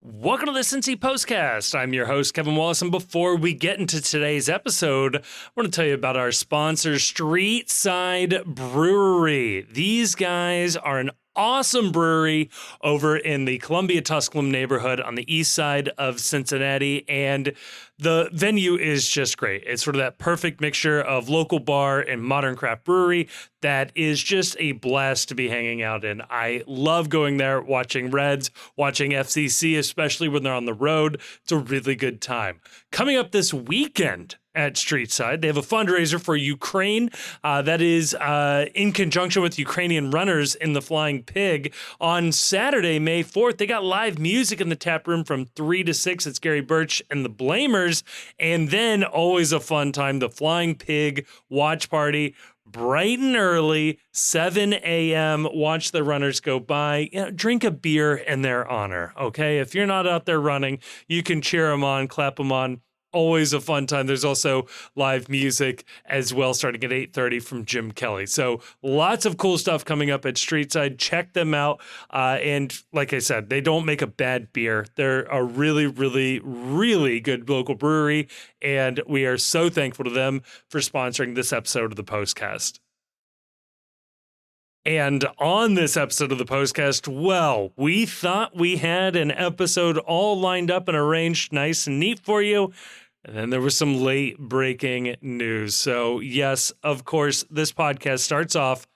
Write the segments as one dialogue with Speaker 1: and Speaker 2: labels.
Speaker 1: Welcome to the Cincy PostCast. I'm your host, Kevin Wallace, and before we get into today's episode, I want to tell you about our sponsor, Streetside Brewery. These guys are an awesome brewery over in the Columbia Tusculum neighborhood on the east side of Cincinnati, and the venue is just great. It's sort of that perfect mixture of local bar and modern craft brewery that is just a blast to be hanging out in. I love going there, watching Reds, watching FCC, especially when they're on the road. It's a really good time. Coming up this weekend at Streetside, they have a fundraiser for Ukraine that is in conjunction with Ukrainian runners in the Flying Pig. On Saturday, May 4th, they got live music in the tap room from 3 to 6. It's Gary Birch and the Blamers. And then, always a fun time, the Flying Pig watch party. Bright and early, 7 a.m., watch the runners go by, drink a beer in their honor, okay? If you're not out there running, you can cheer them on, clap them on. Always a fun time. There's also live music as well, starting at 8:30 from Jim Kelly. So lots of cool stuff coming up at Streetside. Check them out. And like I said, they don't make a bad beer. They're a really, really, really good local brewery. And we are so thankful to them for sponsoring this episode of the PostCast. And on this episode of the PostCast, well, we thought we had an episode all lined up and arranged nice and neat for you. And then there was some late breaking news. So yes, of course, this podcast starts off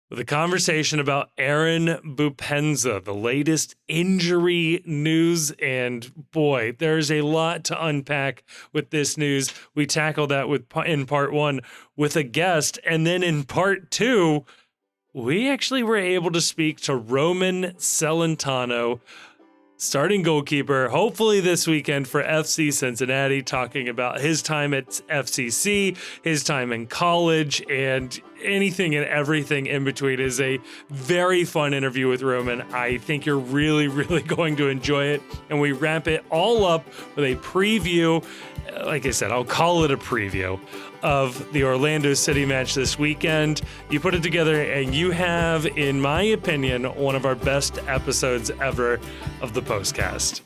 Speaker 1: with a conversation about Aaron Boupendza, the latest injury news. And boy, there's a lot to unpack with this news. We tackled that in part one with a guest. And then in part two, we actually were able to speak to Roman Celentano, starting goalkeeper, hopefully this weekend for FC Cincinnati, talking about his time at FCC, his time in college, and anything and everything in between. Is a very fun interview with Roman. I think you're really, really going to enjoy it. And we wrap it all up with a preview. Like I said, I'll call it a preview of the Orlando City match this weekend. You put it together and you have, in my opinion, one of our best episodes ever of the PostCast.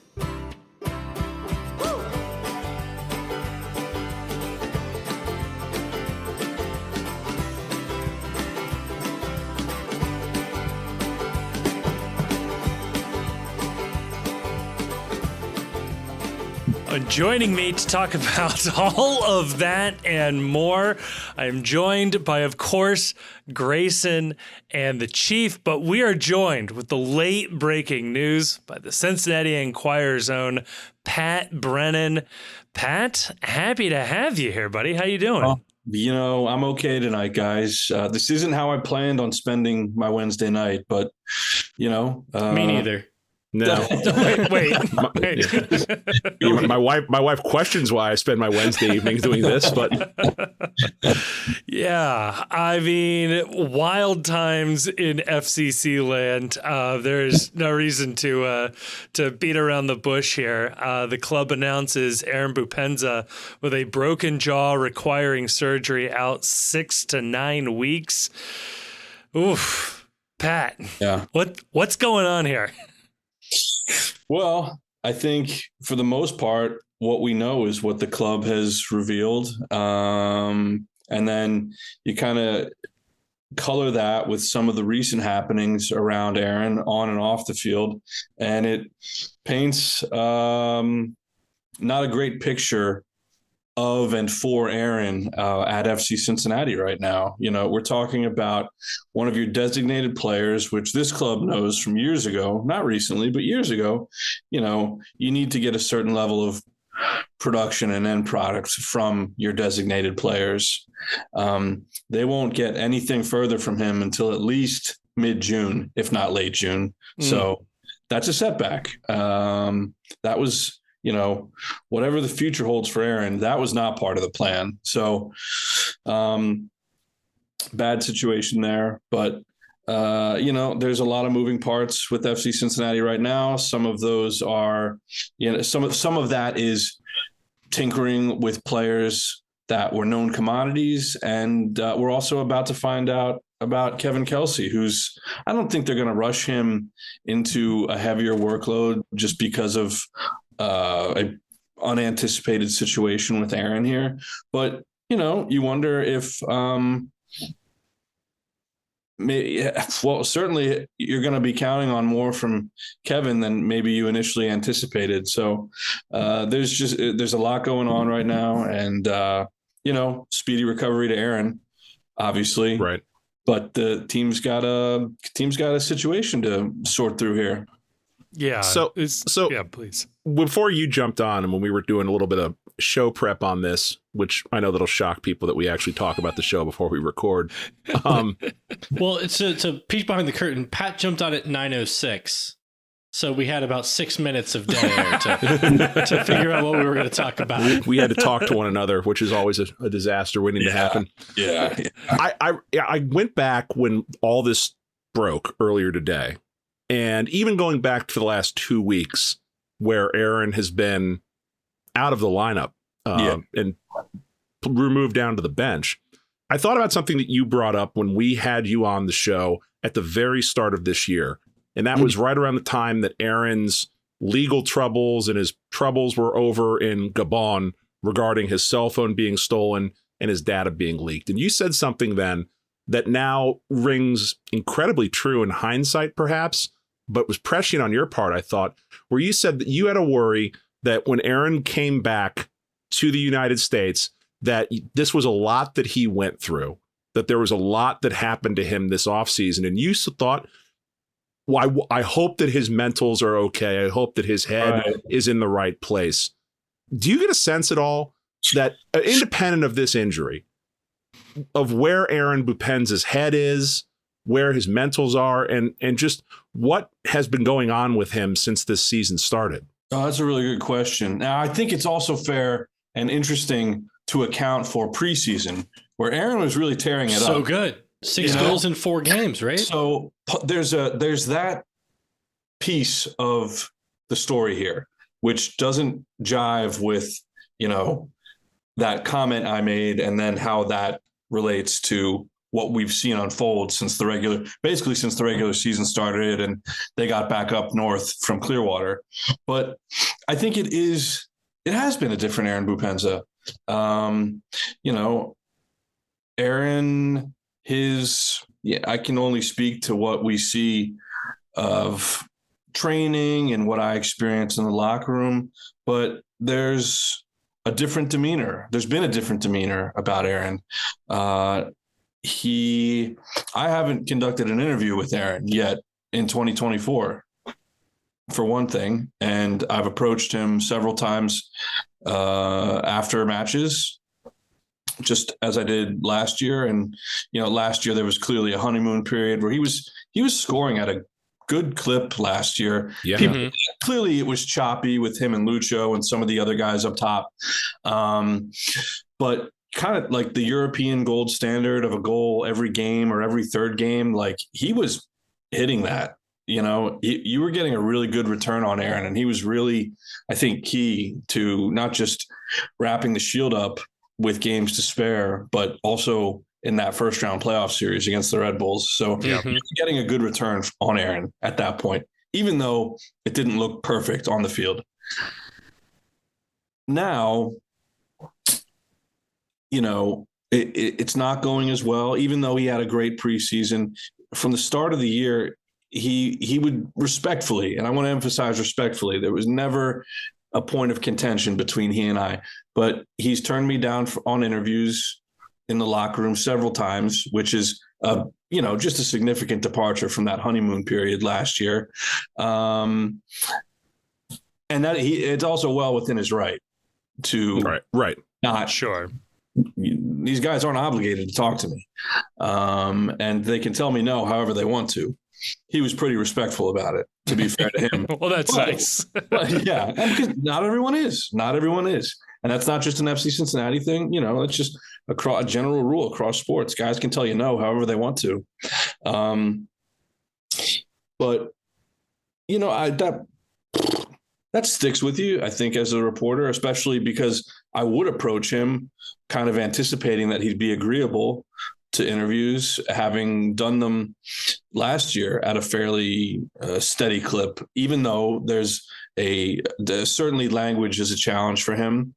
Speaker 1: Joining me to talk about all of that and more, I'm joined by, of course, Grayson and the Chief, but we are joined with the late breaking news by the Cincinnati Enquirer's own Pat Brennan. Pat, happy to have you here, buddy. How you doing?
Speaker 2: I'm okay tonight, guys. This isn't how I planned on spending my Wednesday night, but,
Speaker 1: Me neither.
Speaker 3: No.
Speaker 1: wait.
Speaker 3: My wife questions why I spend my Wednesday evenings doing this, but
Speaker 1: yeah, I mean, wild times in FCC land. There's no reason to beat around the bush here. The club announces Aaron Boupendza with a broken jaw requiring surgery, out 6 to 9 weeks. Oof, Pat.
Speaker 2: Yeah.
Speaker 1: What's going on here?
Speaker 2: Well, I think for the most part, what we know is what the club has revealed. And then you kind of color that with some of the recent happenings around Aaron on and off the field. And it paints not a great picture of and for Aaron at FC Cincinnati right now. We're talking about one of your designated players, which this club knows from years ago, not recently, but years ago. You need to get a certain level of production and end products from your designated players. They won't get anything further from him until at least mid-June, if not late June. So that's a setback. That was, whatever the future holds for Aaron, that was not part of the plan. So bad situation there, but there's a lot of moving parts with FC Cincinnati right now. Some of those are, some of that is tinkering with players that were known commodities. And we're also about to find out about Kevin Kelsey, I don't think they're going to rush him into a heavier workload just because of a unanticipated situation with Aaron here. But, you wonder if certainly you're going to be counting on more from Kevin than maybe you initially anticipated. So there's a lot going on right now, and speedy recovery to Aaron, obviously.
Speaker 3: Right.
Speaker 2: But the team's got a situation to sort through here.
Speaker 1: Yeah.
Speaker 3: So
Speaker 1: yeah, please.
Speaker 3: Before you jumped on, and when we were doing a little bit of show prep on this, which I know that'll shock people that we actually talk about the show before we record.
Speaker 4: Well, it's a peek behind the curtain. Pat jumped on at 9:06. So we had about 6 minutes of dead air to figure out what we were going to talk about.
Speaker 3: We had to talk to one another, which is always a disaster waiting to happen.
Speaker 2: Yeah.
Speaker 3: I went back when all this broke earlier today, and even going back to the last 2 weeks where Aaron has been out of the lineup and removed down to the bench. I thought about something that you brought up when we had you on the show at the very start of this year. And that was right around the time that Aaron's legal troubles and his troubles were over in Gabon regarding his cell phone being stolen and his data being leaked. And you said something then that now rings incredibly true in hindsight, perhaps, but was prescient on your part, I thought, where you said that you had a worry that when Aaron came back to the United States, that this was a lot that he went through, that there was a lot that happened to him this offseason. And you thought, well, I hope that his mentals are okay. I hope that his head is in the right place. Do you get a sense at all that, independent of this injury, of where Aaron Boupendza's head is, where his mentals are, and just what has been going on with him since this season started?
Speaker 2: Oh, that's a really good question. Now, I think it's also fair and interesting to account for preseason, where Aaron was really tearing it up.
Speaker 4: So good. 6 goals in 4 games, right?
Speaker 2: So there's that piece of the story here, which doesn't jive with, that comment I made, and then how that relates to what we've seen unfold since the regular season started and they got back up north from Clearwater. But I think it has been a different Aaron Boupendza. Aaron, I can only speak to what we see of training and what I experience in the locker room, but there's a different demeanor. There's been a different demeanor about Aaron. I haven't conducted an interview with Aaron yet in 2024, for one thing. And I've approached him several times after matches, just as I did last year. And, last year there was clearly a honeymoon period where he was scoring at a good clip last year.
Speaker 3: Yeah.
Speaker 2: Clearly it was choppy with him and Lucho and some of the other guys up top. But kind of like the European gold standard of a goal every game or every third game, like he was hitting that. You were getting a really good return on Aaron, and he was really, I think, key to not just wrapping the Shield up with games to spare, but also in that first round playoff series against the Red Bulls. So getting a good return on Aaron at that point, even though it didn't look perfect on the field. Now, it's not going as well, even though he had a great preseason. From the start of the year, he would respectfully, and I want to emphasize respectfully, there was never a point of contention between he and I, but he's turned me down on interviews in the locker room several times, which is, just a significant departure from that honeymoon period last year. And that it's also well within his right to not
Speaker 1: sure.
Speaker 2: These guys aren't obligated to talk to me. And they can tell me no, however they want to. He was pretty respectful about it, to be fair to him.
Speaker 1: Well, that's nice.
Speaker 2: Yeah. Because not everyone is. And that's not just an FC Cincinnati thing. It's just a general rule across sports. Guys can tell you no, however they want to. But, that sticks with you, I think, as a reporter, especially because I would approach him kind of anticipating that he'd be agreeable to interviews, having done them last year at a fairly steady clip, even though there's certainly language is a challenge for him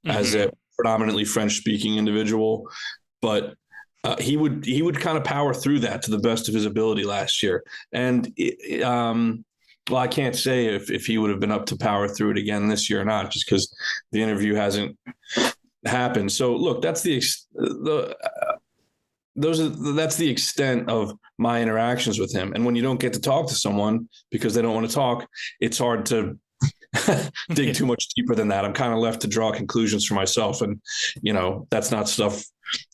Speaker 2: as a predominantly French-speaking individual, but he would kind of power through that to the best of his ability last year. And well, I can't say if he would have been up to power through it again this year or not, just because the interview hasn't happened. So look, that's the extent of my interactions with him. And when you don't get to talk to someone because they don't want to talk, it's hard to dig too much deeper than that. I'm kind of left to draw conclusions for myself. And, that's not stuff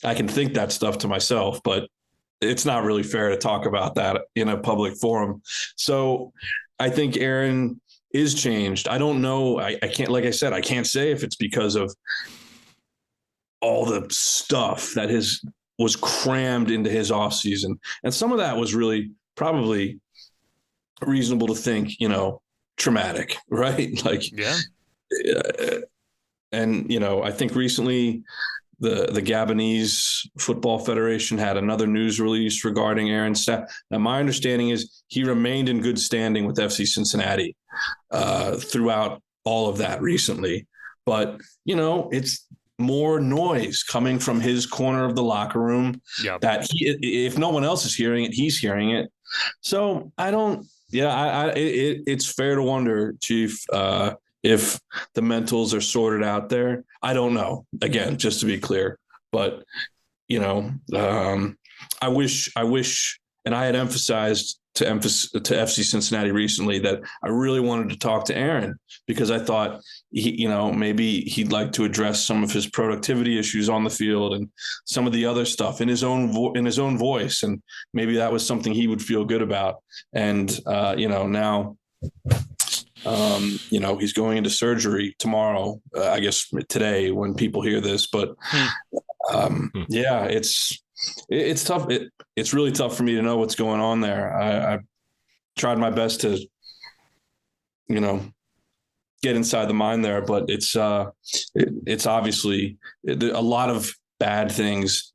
Speaker 2: I can think that stuff to myself, but it's not really fair to talk about that in a public forum. So I think Aaron is changed. I don't know. I can't, like I said, I can't say if it's because of all the stuff that was crammed into his off season. And some of that was really probably reasonable to think, traumatic, right? Like,
Speaker 1: yeah.
Speaker 2: And, I think recently the Gabonese Football Federation had another news release regarding Aaron's staff. Now, my understanding is he remained in good standing with FC Cincinnati throughout all of that recently. But, it's more noise coming from his corner of the locker room that if no one else is hearing it, he's hearing it. So it's fair to wonder, Chief, if the mentals are sorted out there. I don't know, again, just to be clear, but I wish, and I had emphasized to FC Cincinnati recently that I really wanted to talk to Aaron because I thought maybe he'd like to address some of his productivity issues on the field and some of the other stuff in his own voice, and maybe that was something he would feel good about. And now he's going into surgery tomorrow, I guess today when people hear this, but it's tough. It's really tough for me to know what's going on there. I tried my best to, get inside the mind there, but it's obviously a lot of bad things.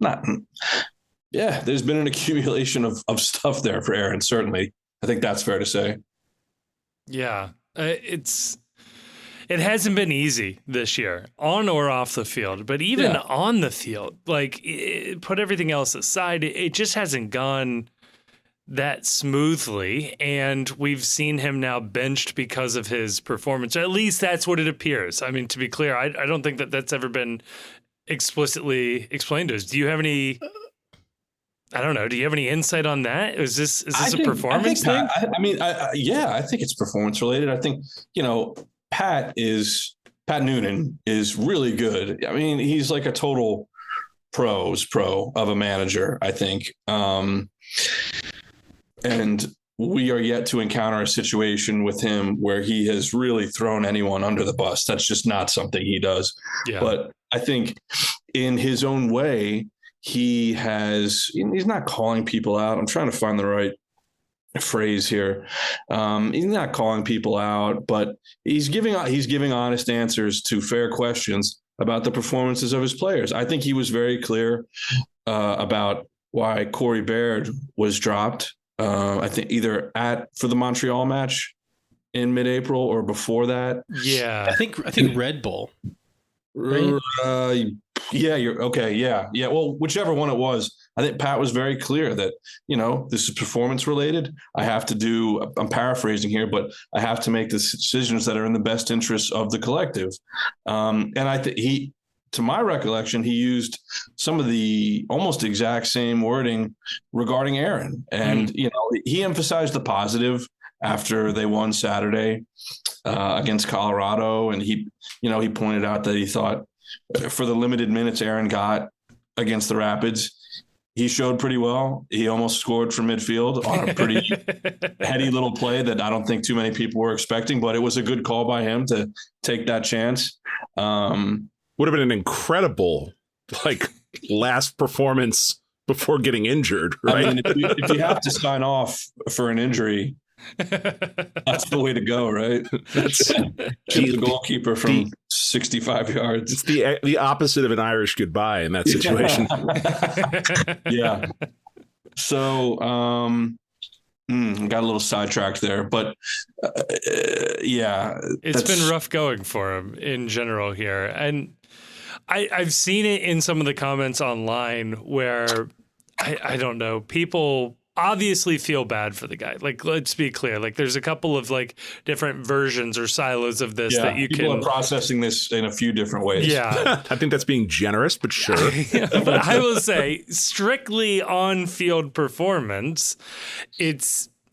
Speaker 2: There's been an accumulation of stuff there for Aaron. Certainly. I think that's fair to say. Yeah.
Speaker 1: It hasn't been easy this year, on or off the field, but even on the field, put everything else aside, it just hasn't gone that smoothly. And we've seen him now benched because of his performance. At least that's what it appears. I mean, to be clear, I don't think that that's ever been explicitly explained to us. Do you have any... I don't know. Do you have any insight on that? Is this a performance thing?
Speaker 2: I think it's performance related. I think, Pat Noonan is really good. I mean, he's like a total pro of a manager, I think. And we are yet to encounter a situation with him where he has really thrown anyone under the bus. That's just not something he does. Yeah. But I think in his own way, he's not calling people out. I'm trying to find the right phrase here. He's not calling people out, but he's giving honest answers to fair questions about the performances of his players. I think he was very clear about why Corey Baird was dropped. I think either for the Montreal match in mid-April or before that.
Speaker 4: Yeah, I think Red Bull.
Speaker 2: Right? You're okay. Yeah. Well, whichever one it was, I think Pat was very clear that, this is performance related. I'm paraphrasing here, but I have to make the decisions that are in the best interests of the collective. And I think to my recollection, he used some of the almost exact same wording regarding Aaron. And, he emphasized the positive after they won Saturday against Colorado. And he pointed out that he thought for the limited minutes Aaron got against the Rapids, he showed pretty well. He almost scored from midfield on a pretty heady little play that I don't think too many people were expecting, but it was a good call by him to take that chance.
Speaker 3: Would have been an incredible, last performance before getting injured, right?
Speaker 2: I mean, if you have to sign off for an injury, That's the way to go, right? Keep the goalkeeper from 65 yards.
Speaker 3: It's the opposite of an Irish goodbye in that situation.
Speaker 2: Yeah. So, got a little sidetracked there, but yeah,
Speaker 1: it's been rough going for him in general here. And I've seen it in some of the comments online where I don't know, people obviously feel bad for the guy. Like, let's be clear. Like, there's a couple of like different versions or silos of this that you
Speaker 2: people are processing this in a few different ways.
Speaker 1: Yeah.
Speaker 3: I think that's being generous, but sure.
Speaker 1: But I will say, strictly on-field performance,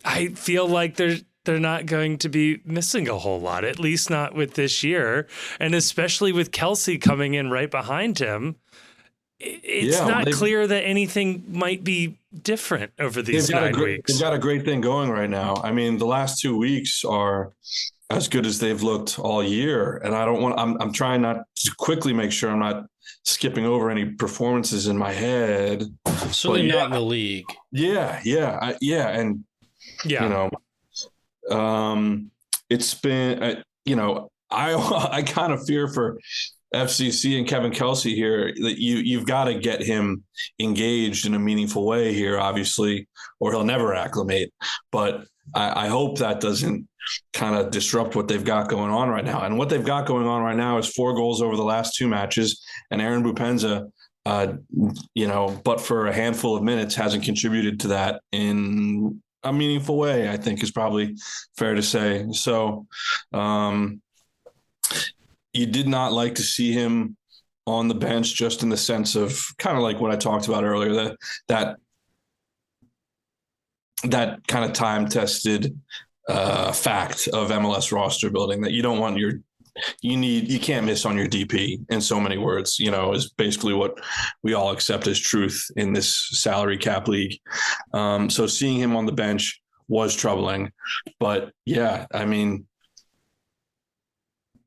Speaker 1: I feel like they're not going to be missing a whole lot, at least not with this year. And especially with Kelsey coming in right behind him, it's not clear that anything might be different over these 9 weeks.
Speaker 2: They've got a great thing going right now. I mean, the last 2 weeks are as good as they've looked all year. And I'm trying not to quickly make sure I'm not skipping over any performances in my head.
Speaker 4: Certainly not in the league.
Speaker 2: Yeah. And, it's been, I kind of fear for FCC and Kevin Kelsey here that you've got to get him engaged in a meaningful way here, obviously, or he'll never acclimate. But I hope that doesn't kind of disrupt what they've got going on right now. And what they've got going on right now is 4 goals over the last 2 matches. And Aaron Boupendza, but for a handful of minutes, hasn't contributed to that in a meaningful way, I think is probably fair to say. So, you did not like to see him on the bench, just in the sense of kind of like what I talked about earlier, that kind of time-tested fact of MLS roster building, that you don't want you can't miss on your DP, in so many words, is basically what we all accept as truth in this salary cap league. So seeing him on the bench was troubling, but yeah, I mean,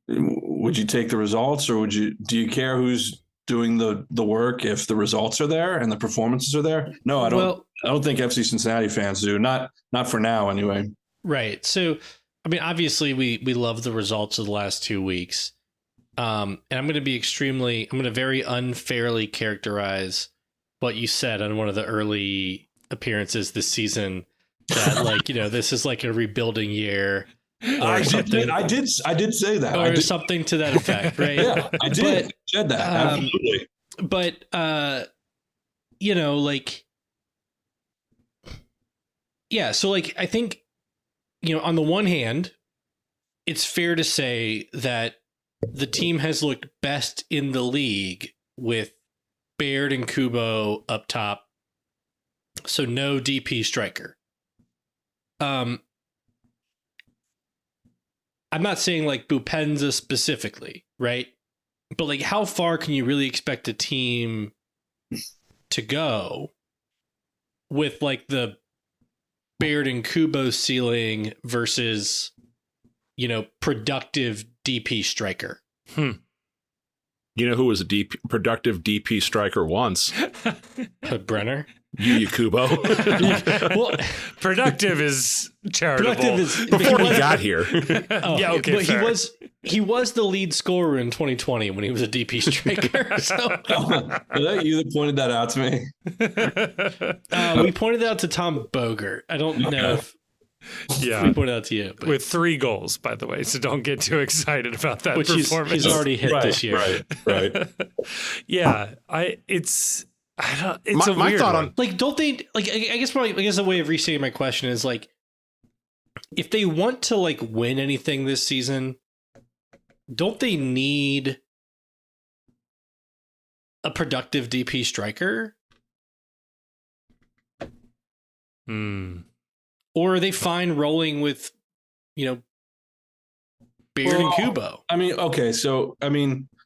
Speaker 2: would you take the results, or do you care who's doing the work if the results are there and the performances are there? No, I don't. Well, I don't think FC Cincinnati fans do. Not for now, anyway.
Speaker 4: Right. So, I mean, obviously, we love the results of the last 2 weeks, and I'm going to very unfairly characterize what you said on one of the early appearances this season. That this is like a rebuilding year.
Speaker 2: I did say that.
Speaker 4: Or something to that effect, right?
Speaker 2: Yeah, I did. I said that. Absolutely.
Speaker 4: But, so I think, on the one hand, it's fair to say that the team has looked best in the league with Baird and Kubo up top. So no DP striker. I'm not saying like Boupendza specifically, right? But like, how far can you really expect a team to go with like the Baird and Kubo ceiling versus, productive DP striker?
Speaker 3: You know who was a productive DP striker once?
Speaker 4: Brenner?
Speaker 3: Yuya Kubo.
Speaker 4: Well,
Speaker 1: productive is charitable.
Speaker 3: Before he got here.
Speaker 1: Yeah, okay.
Speaker 4: But he was the lead scorer in 2020 when he was a DP striker. So.
Speaker 2: Was that you that pointed that out to
Speaker 4: me? We pointed out to Tom Bogert. I don't know if we pointed out to you. But.
Speaker 1: With 3 goals, by the way, so don't get too excited about that performance.
Speaker 4: He's already hit this year.
Speaker 2: Right.
Speaker 1: Yeah, it's a
Speaker 3: my
Speaker 1: weird
Speaker 3: thought
Speaker 1: one.
Speaker 3: on
Speaker 4: like, don't they like? I guess the way of restating my question is like, if they want to like win anything this season, don't they need a productive DP striker? Or are they fine rolling with, Baird and Kubo?
Speaker 2: I mean, okay, so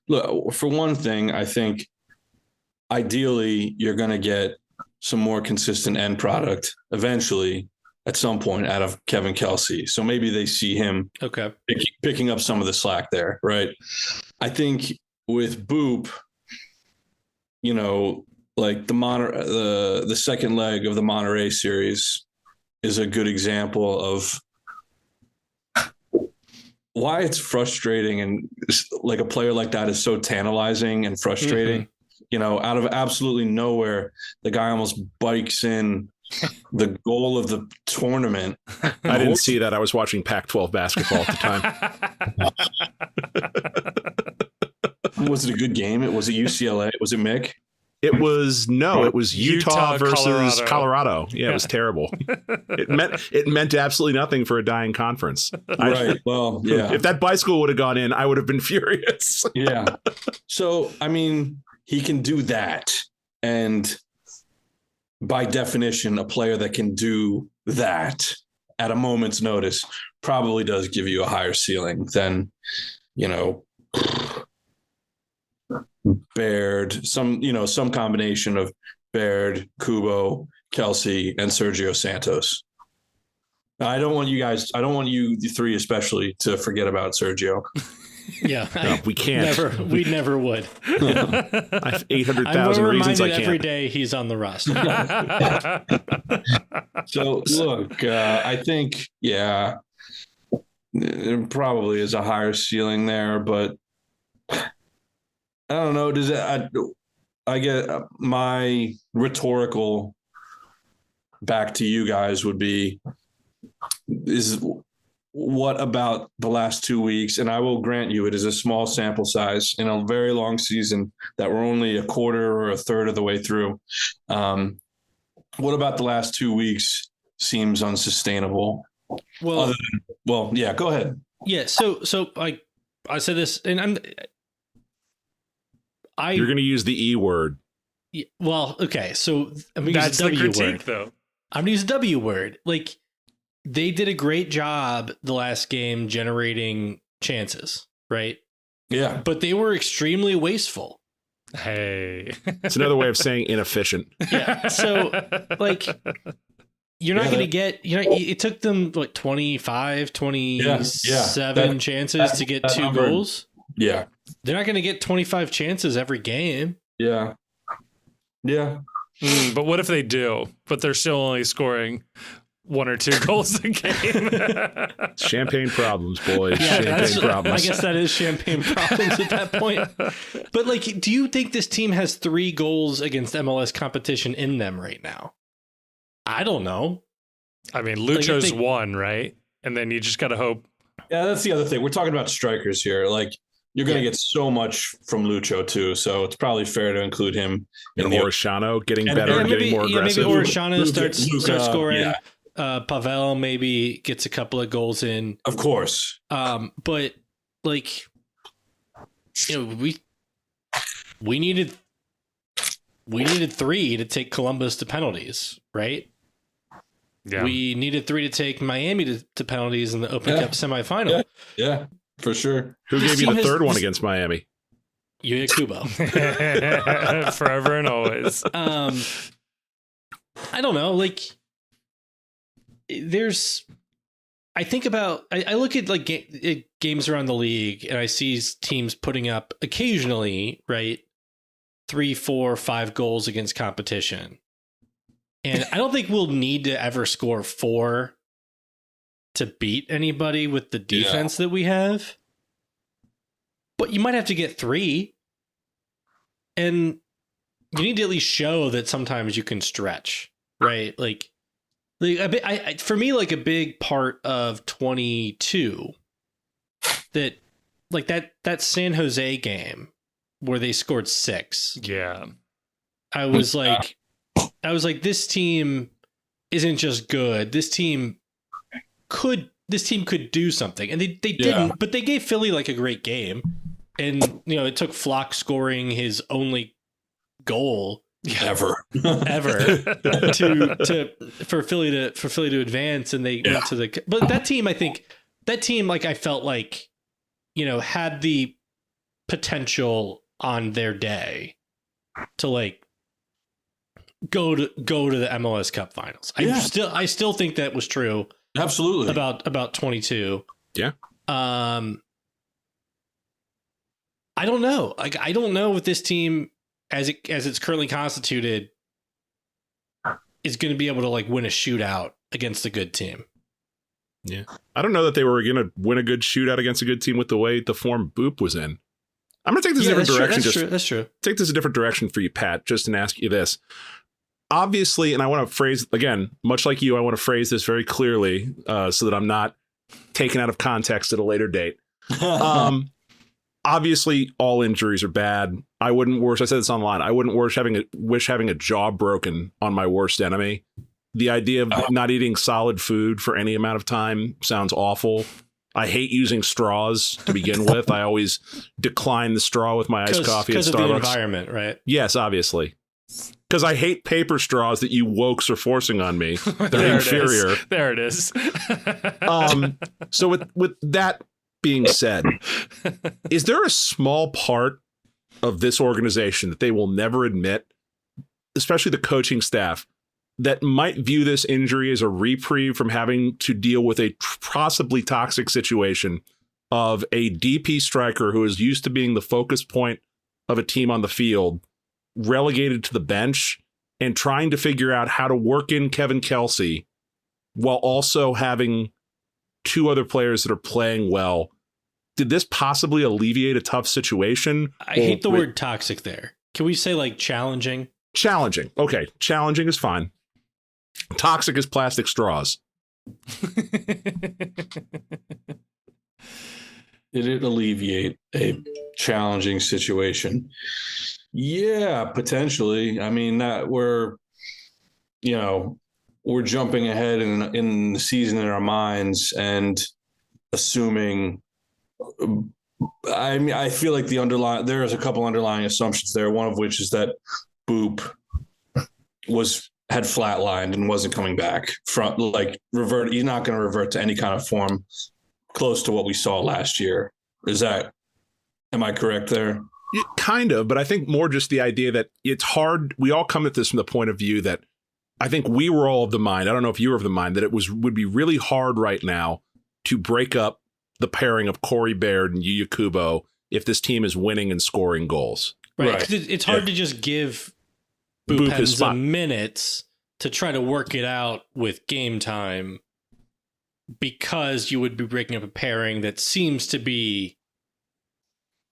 Speaker 2: look, for one thing, I think ideally you're going to get some more consistent end product eventually at some point out of Kevin Kelsey. So maybe they see him picking up some of the slack there, right? I think with Boop, like the second leg of the Monterey series is a good example of why it's frustrating, and like a player like that is so tantalizing and frustrating.
Speaker 4: Mm-hmm.
Speaker 2: You know, out of absolutely nowhere, the guy almost bikes in the goal of the tournament.
Speaker 3: I didn't see that. I was watching Pac-12 basketball at the time.
Speaker 2: Was it a good game? Was it UCLA? Was it Mick?
Speaker 3: It was Utah versus Colorado. Yeah, it was terrible. It meant absolutely nothing for a dying conference.
Speaker 2: Right. Well, yeah.
Speaker 3: If that bicycle would have gone in, I would have been furious.
Speaker 2: Yeah. So, I mean, he can do that. And by definition, a player that can do that at a moment's notice probably does give you a higher ceiling than, you know, Baird, some combination of Baird, Kubo, Kelsey, and Sergio Santos. I don't want you three especially to forget about Sergio.
Speaker 4: Yeah,
Speaker 3: no, we can't.
Speaker 4: We never would.
Speaker 3: I have 800,000 reasons I can't.
Speaker 4: Every day he's on the roster.
Speaker 2: So look, I think, yeah, there probably is a higher ceiling there, but I don't know. Does it? I get my rhetorical back to you guys would be: is what about the last 2 weeks? And I will grant you, it is a small sample size in a very long season that we're only a quarter or a third of the way through. What about the last 2 weeks seems unsustainable?
Speaker 4: Well,
Speaker 2: yeah. Go ahead.
Speaker 4: Yeah. So I said this, and
Speaker 3: you're going to use the E word.
Speaker 4: Well, okay. So I'm going to use
Speaker 1: That's
Speaker 4: the
Speaker 1: the
Speaker 4: W
Speaker 1: critique,
Speaker 4: word.
Speaker 1: though.
Speaker 4: I'm going to use the W word. Like, they did a great job the last game generating chances, right?
Speaker 2: Yeah.
Speaker 4: But they were extremely wasteful.
Speaker 1: Hey.
Speaker 3: It's another way of saying inefficient.
Speaker 4: Yeah. So, like, you're not going to get, it took them, 25, 27 chances to get 2 goals.
Speaker 2: Yeah.
Speaker 4: They're not going to get 25 chances every game.
Speaker 2: Yeah. Yeah.
Speaker 1: But what if they do, but they're still only scoring 1 or 2 goals a game?
Speaker 3: Champagne problems, boys.
Speaker 4: Yeah,
Speaker 3: champagne problems.
Speaker 4: I guess that is champagne problems at that point. But, like, do you think this team has 3 goals against MLS competition in them right now? I don't know.
Speaker 1: I mean, Lucho's 1, right? And then you just got to hope.
Speaker 2: Yeah, that's the other thing. We're talking about strikers here. Like, you're going to get so much from Lucho, too. So it's probably fair to include him.
Speaker 3: And Orishano getting better and getting more aggressive.
Speaker 4: Maybe Orishano starts scoring.
Speaker 2: Yeah.
Speaker 4: Pavel maybe gets a couple of goals in.
Speaker 2: Of course.
Speaker 4: But, like, we needed 3 to take Columbus to penalties, right?
Speaker 1: Yeah.
Speaker 4: We needed 3 to take Miami to penalties in the Open Cup semifinal.
Speaker 2: Yeah, for sure.
Speaker 3: Who gave you the third one against Miami?
Speaker 4: You hit Kubo.
Speaker 1: Forever and always.
Speaker 4: I don't know. Like, I think about, I look at like games around the league, and I see teams putting up occasionally, right, 3, 4, 5 goals against competition. And I don't think we'll need to ever score 4 to beat anybody with the defense that we have. But you might have to get 3. And you need to at least show that sometimes you can stretch, right? Like for me, like a big part of 22 that San Jose game where they scored 6.
Speaker 1: Yeah.
Speaker 4: I was like, this team isn't just good. This team could do something. And they didn't, but they gave Philly like a great game. And, it took Flock scoring his only goal
Speaker 2: ever
Speaker 4: for Philly to advance, and they went to the. But that team, like I felt like, had the potential on their day to like go to the MLS Cup Finals. I still think that was true.
Speaker 2: Absolutely.
Speaker 4: About 22.
Speaker 3: Yeah.
Speaker 4: I don't know. Like, I don't know if this team, as it's currently constituted, is going to be able to like win a shootout against a good team.
Speaker 3: Yeah. I don't know that they were going to win a good shootout against a good team with the way the form Boop was in. I'm going to take this a different direction.
Speaker 4: That's true.
Speaker 3: Take this a different direction for you, Pat, just and ask you this. Obviously, and I want to phrase, again, much like you, I want to phrase this very clearly so that I'm not taken out of context at a later date. Obviously, all injuries are bad. I wouldn't wish, I said this online, I wouldn't wish having a jaw broken on my worst enemy. The idea of not eating solid food for any amount of time sounds awful. I hate using straws to begin with. I always decline the straw with my iced coffee at Starbucks. Because of the
Speaker 4: environment, right?
Speaker 3: Yes, obviously. Because I hate paper straws that you wokes are forcing on me. They're inferior.
Speaker 1: There it is.
Speaker 3: So with that being said, is there a small part of this organization that they will never admit, especially the coaching staff, that might view this injury as a reprieve from having to deal with a possibly toxic situation of a DP striker who is used to being the focus point of a team on the field, relegated to the bench, and trying to figure out how to work in Kevin Kelsey while also having two other players that are playing well? Did this possibly alleviate a tough situation?
Speaker 4: I hate the word toxic there. Can we say like challenging?
Speaker 3: Challenging. Okay. Challenging is fine. Toxic is plastic straws.
Speaker 2: Did it alleviate a challenging situation? Yeah, potentially. I mean, that we're jumping ahead in the season in our minds and assuming. I mean, I feel like there's a couple underlying assumptions there. One of which is that Boop had flatlined and wasn't coming back from revert. He's not going to revert to any kind of form close to what we saw last year. Am I correct there?
Speaker 3: Yeah, kind of, but I think more just the idea that it's hard. We all come at this from the point of view that I think we were all of the mind. I don't know if you were of the mind that it would be really hard right now to break up the pairing of Corey Baird and Yuya Kubo if this team is winning and scoring goals.
Speaker 4: Right. 'Cause it's hard to just give Boupendza minutes to try to work it out with game time because you would be breaking up a pairing that seems to be,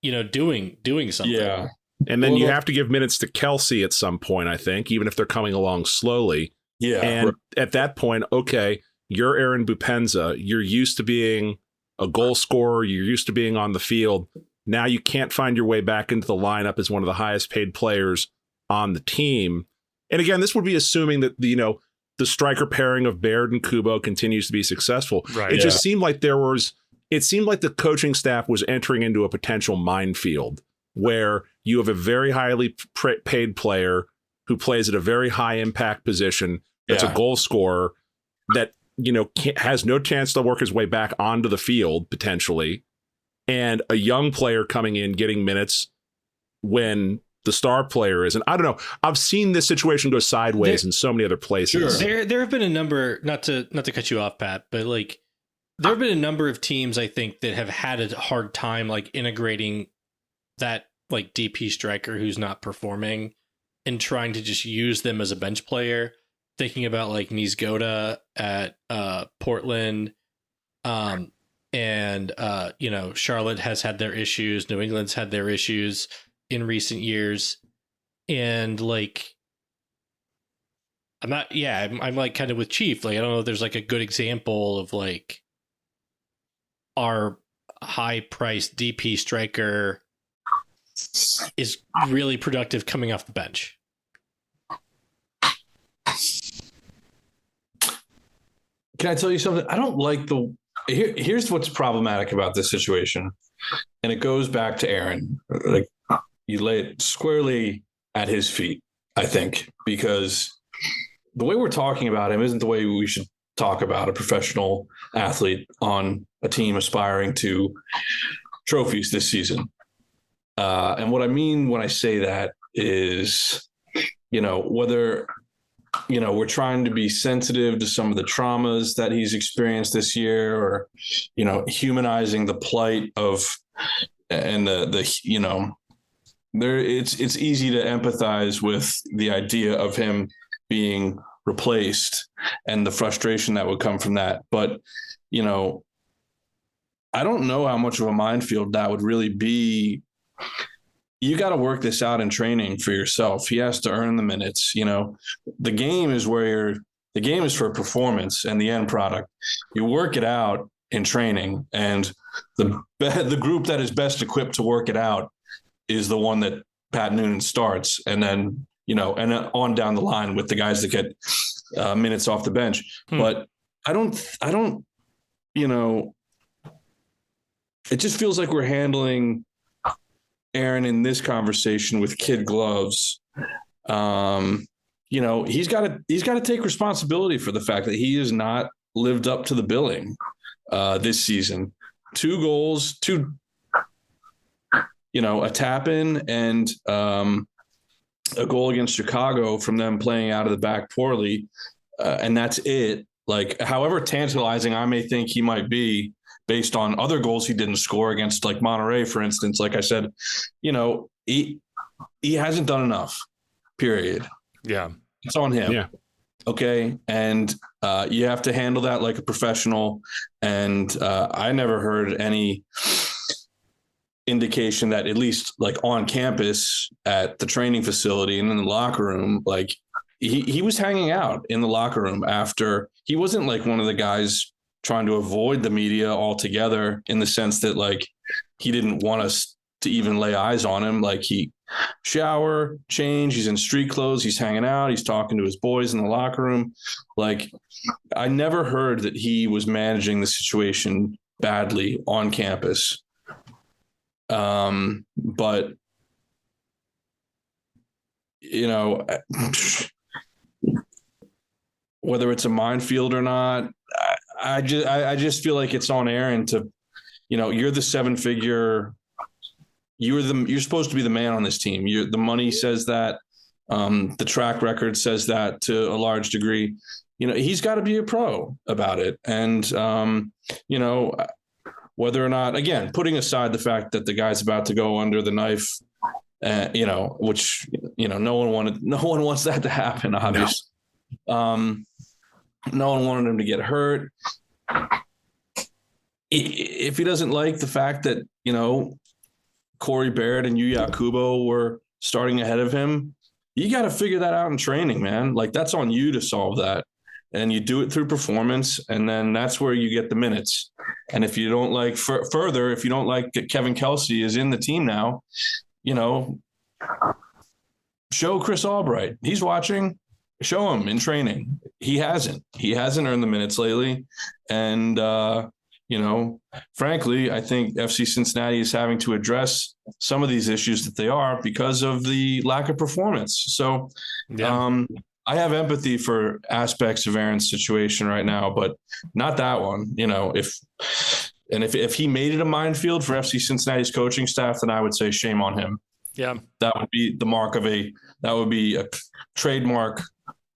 Speaker 4: doing something.
Speaker 2: Yeah.
Speaker 3: And then you have to give minutes to Kelsey at some point, I think, even if they're coming along slowly.
Speaker 2: Yeah.
Speaker 3: And at that point, okay, you're Aaron Boupendza. You're used to being a goal scorer. You're used to being on the field. Now you can't find your way back into the lineup as one of the highest paid players on the team. And again, this would be assuming that, the striker pairing of Baird and Kubo continues to be successful.
Speaker 1: Right.
Speaker 3: It just seemed like the coaching staff was entering into a potential minefield where you have a very highly paid player who plays at a very high impact position. That's a goal scorer that, has no chance to work his way back onto the field potentially. And a young player coming in, getting minutes when the star player is. And I don't know. I've seen this situation go sideways in so many other places.
Speaker 4: Sure. There have been a number, not to cut you off, Pat, but there have been a number of teams, I think, that have had a hard time integrating that DP striker who's not performing and trying to just use them as a bench player. Thinking about Niezgoda at Portland, and Charlotte has had their issues. New England's had their issues in recent years, and I'm kind of with Chief. I don't know if there's a good example of our high priced DP striker is really productive coming off the bench.
Speaker 2: Can I tell you something? I don't like here's what's problematic about this situation. And it goes back to Aaron. You lay it squarely at his feet, I think, because the way we're talking about him isn't the way we should talk about a professional athlete on a team aspiring to trophies this season. And what I mean when I say that is, whether we're trying to be sensitive to some of the traumas that he's experienced this year, or, humanizing the plight of, and it's easy to empathize with the idea of him being replaced and the frustration that would come from that. But, I don't know how much of a minefield that would really be. You got to work this out in training for yourself. He has to earn the minutes. The game is the game is for performance and the end product. You work it out in training, and the group that is best equipped to work it out is the one that Pat Noonan starts. And then, and on down the line with the guys that get minutes off the bench. But I don't, it just feels like we're handling Aaron in this conversation with kid gloves. He's got to take responsibility for the fact that he has not lived up to the billing this season. 2 goals, a tap in and a goal against Chicago from them playing out of the back poorly. And that's it. Like, however tantalizing I may think he might be based on other goals he didn't score against, like Monterey, for instance, like I said, he hasn't done enough, period.
Speaker 1: Yeah.
Speaker 2: It's on him.
Speaker 3: Yeah.
Speaker 2: Okay. And you have to handle that like a professional. And I never heard any indication that, at least like on campus at the training facility and in the locker room, like he was hanging out in the locker room after. He wasn't like one of the guys trying to avoid the media altogether, in the sense that like he didn't want us to even lay eyes on him. Like, he shower, change, he's in street clothes, he's hanging out, he's talking to his boys in the locker room. Like, I never heard that he was managing the situation badly on campus. But whether it's a minefield or not, I just feel like it's on Aaron to, you're the 7-figure. You're supposed to be the man on this team. The money says that. The track record says that to a large degree. He's got to be a pro about it. And, whether or not, again, putting aside the fact that the guy's about to go under the knife, which, no one wants that to happen, obviously. No one wanted him to get hurt. If he doesn't like the fact that, Corey Baird and Yuya Kubo were starting ahead of him, you got to figure that out in training, man. Like, that's on you to solve that. And you do it through performance, and then that's where you get the minutes. And if you don't like further, if you don't like that Kevin Kelsey is in the team now, show Chris Albright. He's watching. Show him in training. He hasn't earned the minutes lately. And, frankly, I think FC Cincinnati is having to address some of these issues that they are because of the lack of performance. So I have empathy for aspects of Aaron's situation right now, but not that one. If he made it a minefield for FC Cincinnati's coaching staff, then I would say shame on him. Yeah. That would be a trademark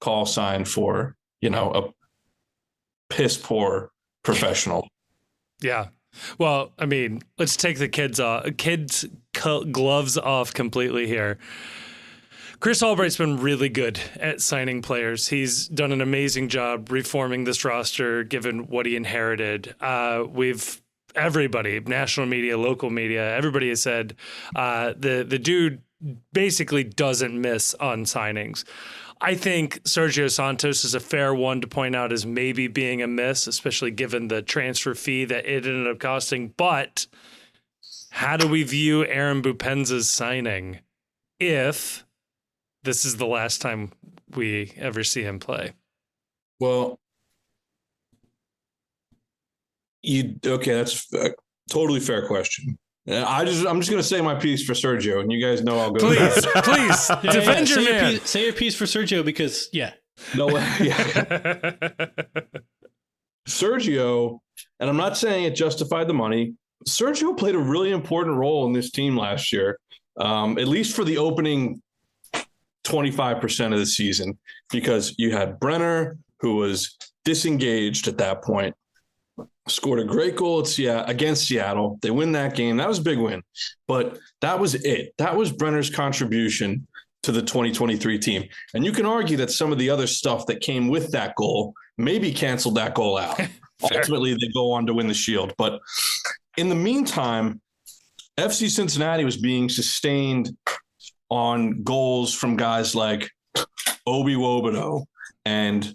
Speaker 2: call sign for, a piss poor professional.
Speaker 1: Yeah. Well, I mean, let's take the kids gloves off completely here. Chris Albright's been really good at signing players. He's done an amazing job reforming this roster, given what he inherited. Everybody, national media, local media, everybody has said the dude basically doesn't miss on signings. I think Sergio Santos is a fair one to point out as maybe being a miss, especially given the transfer fee that it ended up costing. But how do we view Aaron Boupendza's signing if this is the last time we ever see him play?
Speaker 2: Well, that's a totally fair question. I'm just going to say my piece for Sergio, and you guys know I'll go.
Speaker 1: Please defend your man.
Speaker 4: Say your piece for Sergio, because
Speaker 2: no way. Yeah. Sergio, and I'm not saying it justified the money. Sergio played a really important role in this team last year, at least for the opening 25% of the season, because you had Brennan, who was disengaged at that point, scored a great goal against Seattle. They win that game. That was a big win. But that was it. That was Brenner's contribution to the 2023 team. And you can argue that some of the other stuff that came with that goal maybe canceled that goal out. Ultimately, they go on to win the Shield. But in the meantime, FC Cincinnati was being sustained on goals from guys like Obi Wobodo and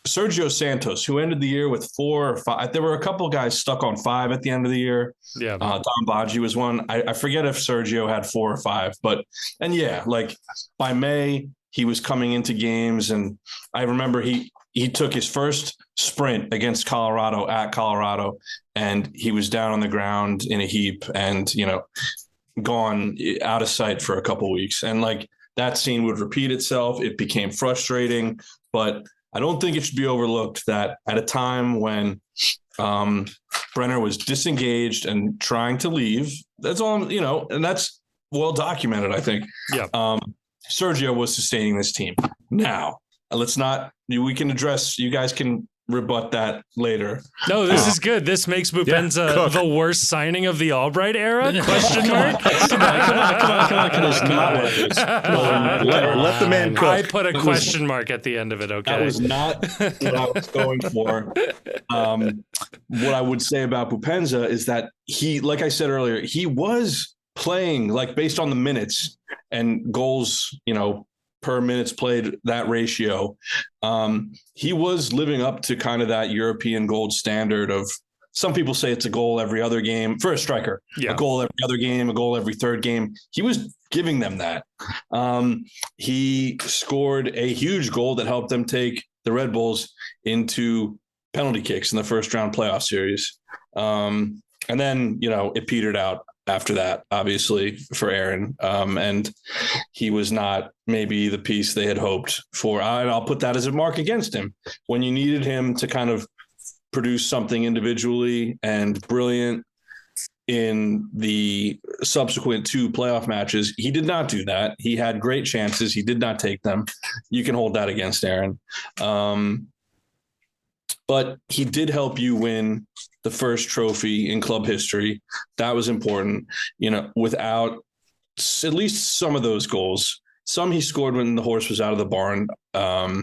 Speaker 2: Sergio Santos, who ended the year with 4 or 5. There were a couple of guys stuck on 5 at the end of the year.
Speaker 1: Yeah.
Speaker 2: Don Baji was one. I forget if Sergio had 4 or 5, and like by May, he was coming into games, and I remember he took his first sprint against Colorado at Colorado, and he was down on the ground in a heap and, gone out of sight for a couple of weeks. And like that scene would repeat itself. It became frustrating, but I don't think it should be overlooked that at a time when Brennan was disengaged and trying to leave, that's all, and that's well documented, I think.
Speaker 1: Yeah.
Speaker 2: Sergio was sustaining this team. Now, we can address, you guys can rebut that later.
Speaker 1: No, this is good. This makes Boupendza the worst signing of the Albright era? Question mark?
Speaker 4: Come on.
Speaker 3: Let the man cook.
Speaker 1: I put a question mark at the end of it, okay?
Speaker 2: That was not what I was going for. What I would say about Boupendza is that he, like I said earlier, he was playing like based on the minutes and goals, per minutes played, that ratio. He was living up to kind of that European gold standard of, some people say it's a goal every other game for a striker, a goal every other game, a goal every third game. He was giving them that. He scored a huge goal that helped them take the Red Bulls into penalty kicks in the first round playoff series. And then, it petered out after that, obviously, for Aaron. And he was not maybe the piece they had hoped for. And I'll put that as a mark against him. When you needed him to kind of produce something individually and brilliant in the subsequent 2 playoff matches, he did not do that. He had great chances. He did not take them. You can hold that against Aaron. But he did help you win the first trophy in club history. That was important, without at least some of those goals. Some he scored when the horse was out of the barn. I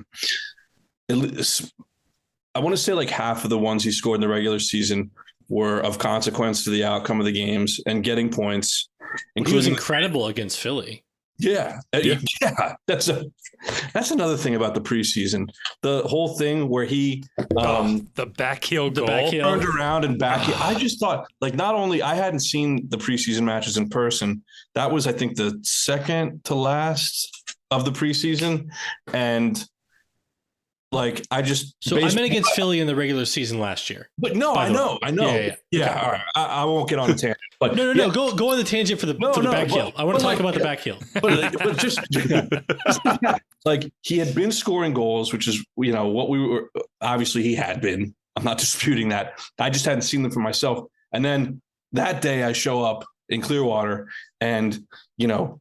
Speaker 2: want to say like half of the ones he scored in the regular season were of consequence to the outcome of the games and getting points.
Speaker 4: He was incredible against Philly.
Speaker 2: Yeah. That's another thing about the preseason. The whole thing where he
Speaker 1: the backheel goal,
Speaker 2: turned around and back. I just thought, like, not only I hadn't seen the preseason matches in person. That was, I think, the second to last of the preseason, and like I just
Speaker 4: I meant against Philly in the regular season last year.
Speaker 2: But no, I know. Yeah. Okay. All right. I won't get on a tangent. But
Speaker 4: no. Go on the tangent for the back heel. I want to talk about the back heel.
Speaker 2: But just like he had been scoring goals, which is what we were. Obviously, he had been. I'm not disputing that. I just hadn't seen them for myself. And then that day, I show up in Clearwater, and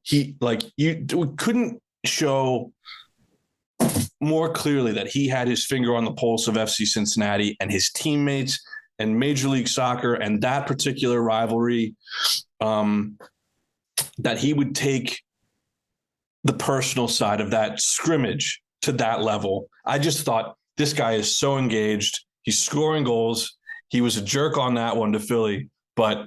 Speaker 2: he we couldn't show more clearly that he had his finger on the pulse of FC Cincinnati and his teammates and Major League Soccer and that particular rivalry, that he would take the personal side of that scrimmage to that level. I just thought, this guy is so engaged. He's scoring goals. He was a jerk on that one to Philly, but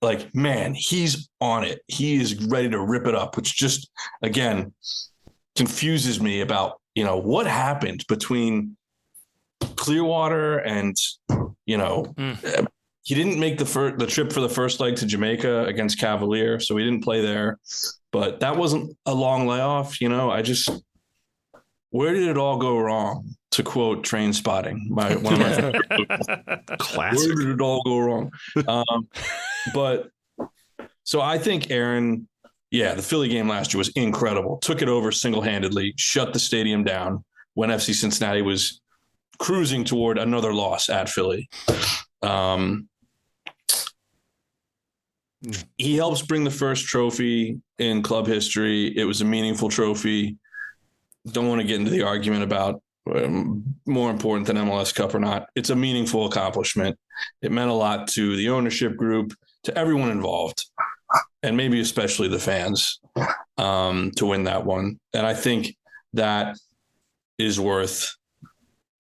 Speaker 2: like, man, he's on it. He is ready to rip it up, which just, again, confuses me about what happened between Clearwater and he didn't make the trip for the first leg to Jamaica against Cavalier, so he didn't play there. But that wasn't a long layoff. Where did it all go wrong? To quote Train Spotting, one of my
Speaker 3: classic.
Speaker 2: Where did it all go wrong? But so I think Aaron. Yeah, the Philly game last year was incredible. Took it over single-handedly, shut the stadium down when FC Cincinnati was cruising toward another loss at Philly. He helps bring the first trophy in club history. It was a meaningful trophy. Don't want to get into the argument about more important than MLS Cup or not. It's a meaningful accomplishment. It meant a lot to the ownership group, to everyone involved, and maybe especially the fans. to win that one. And I think that is worth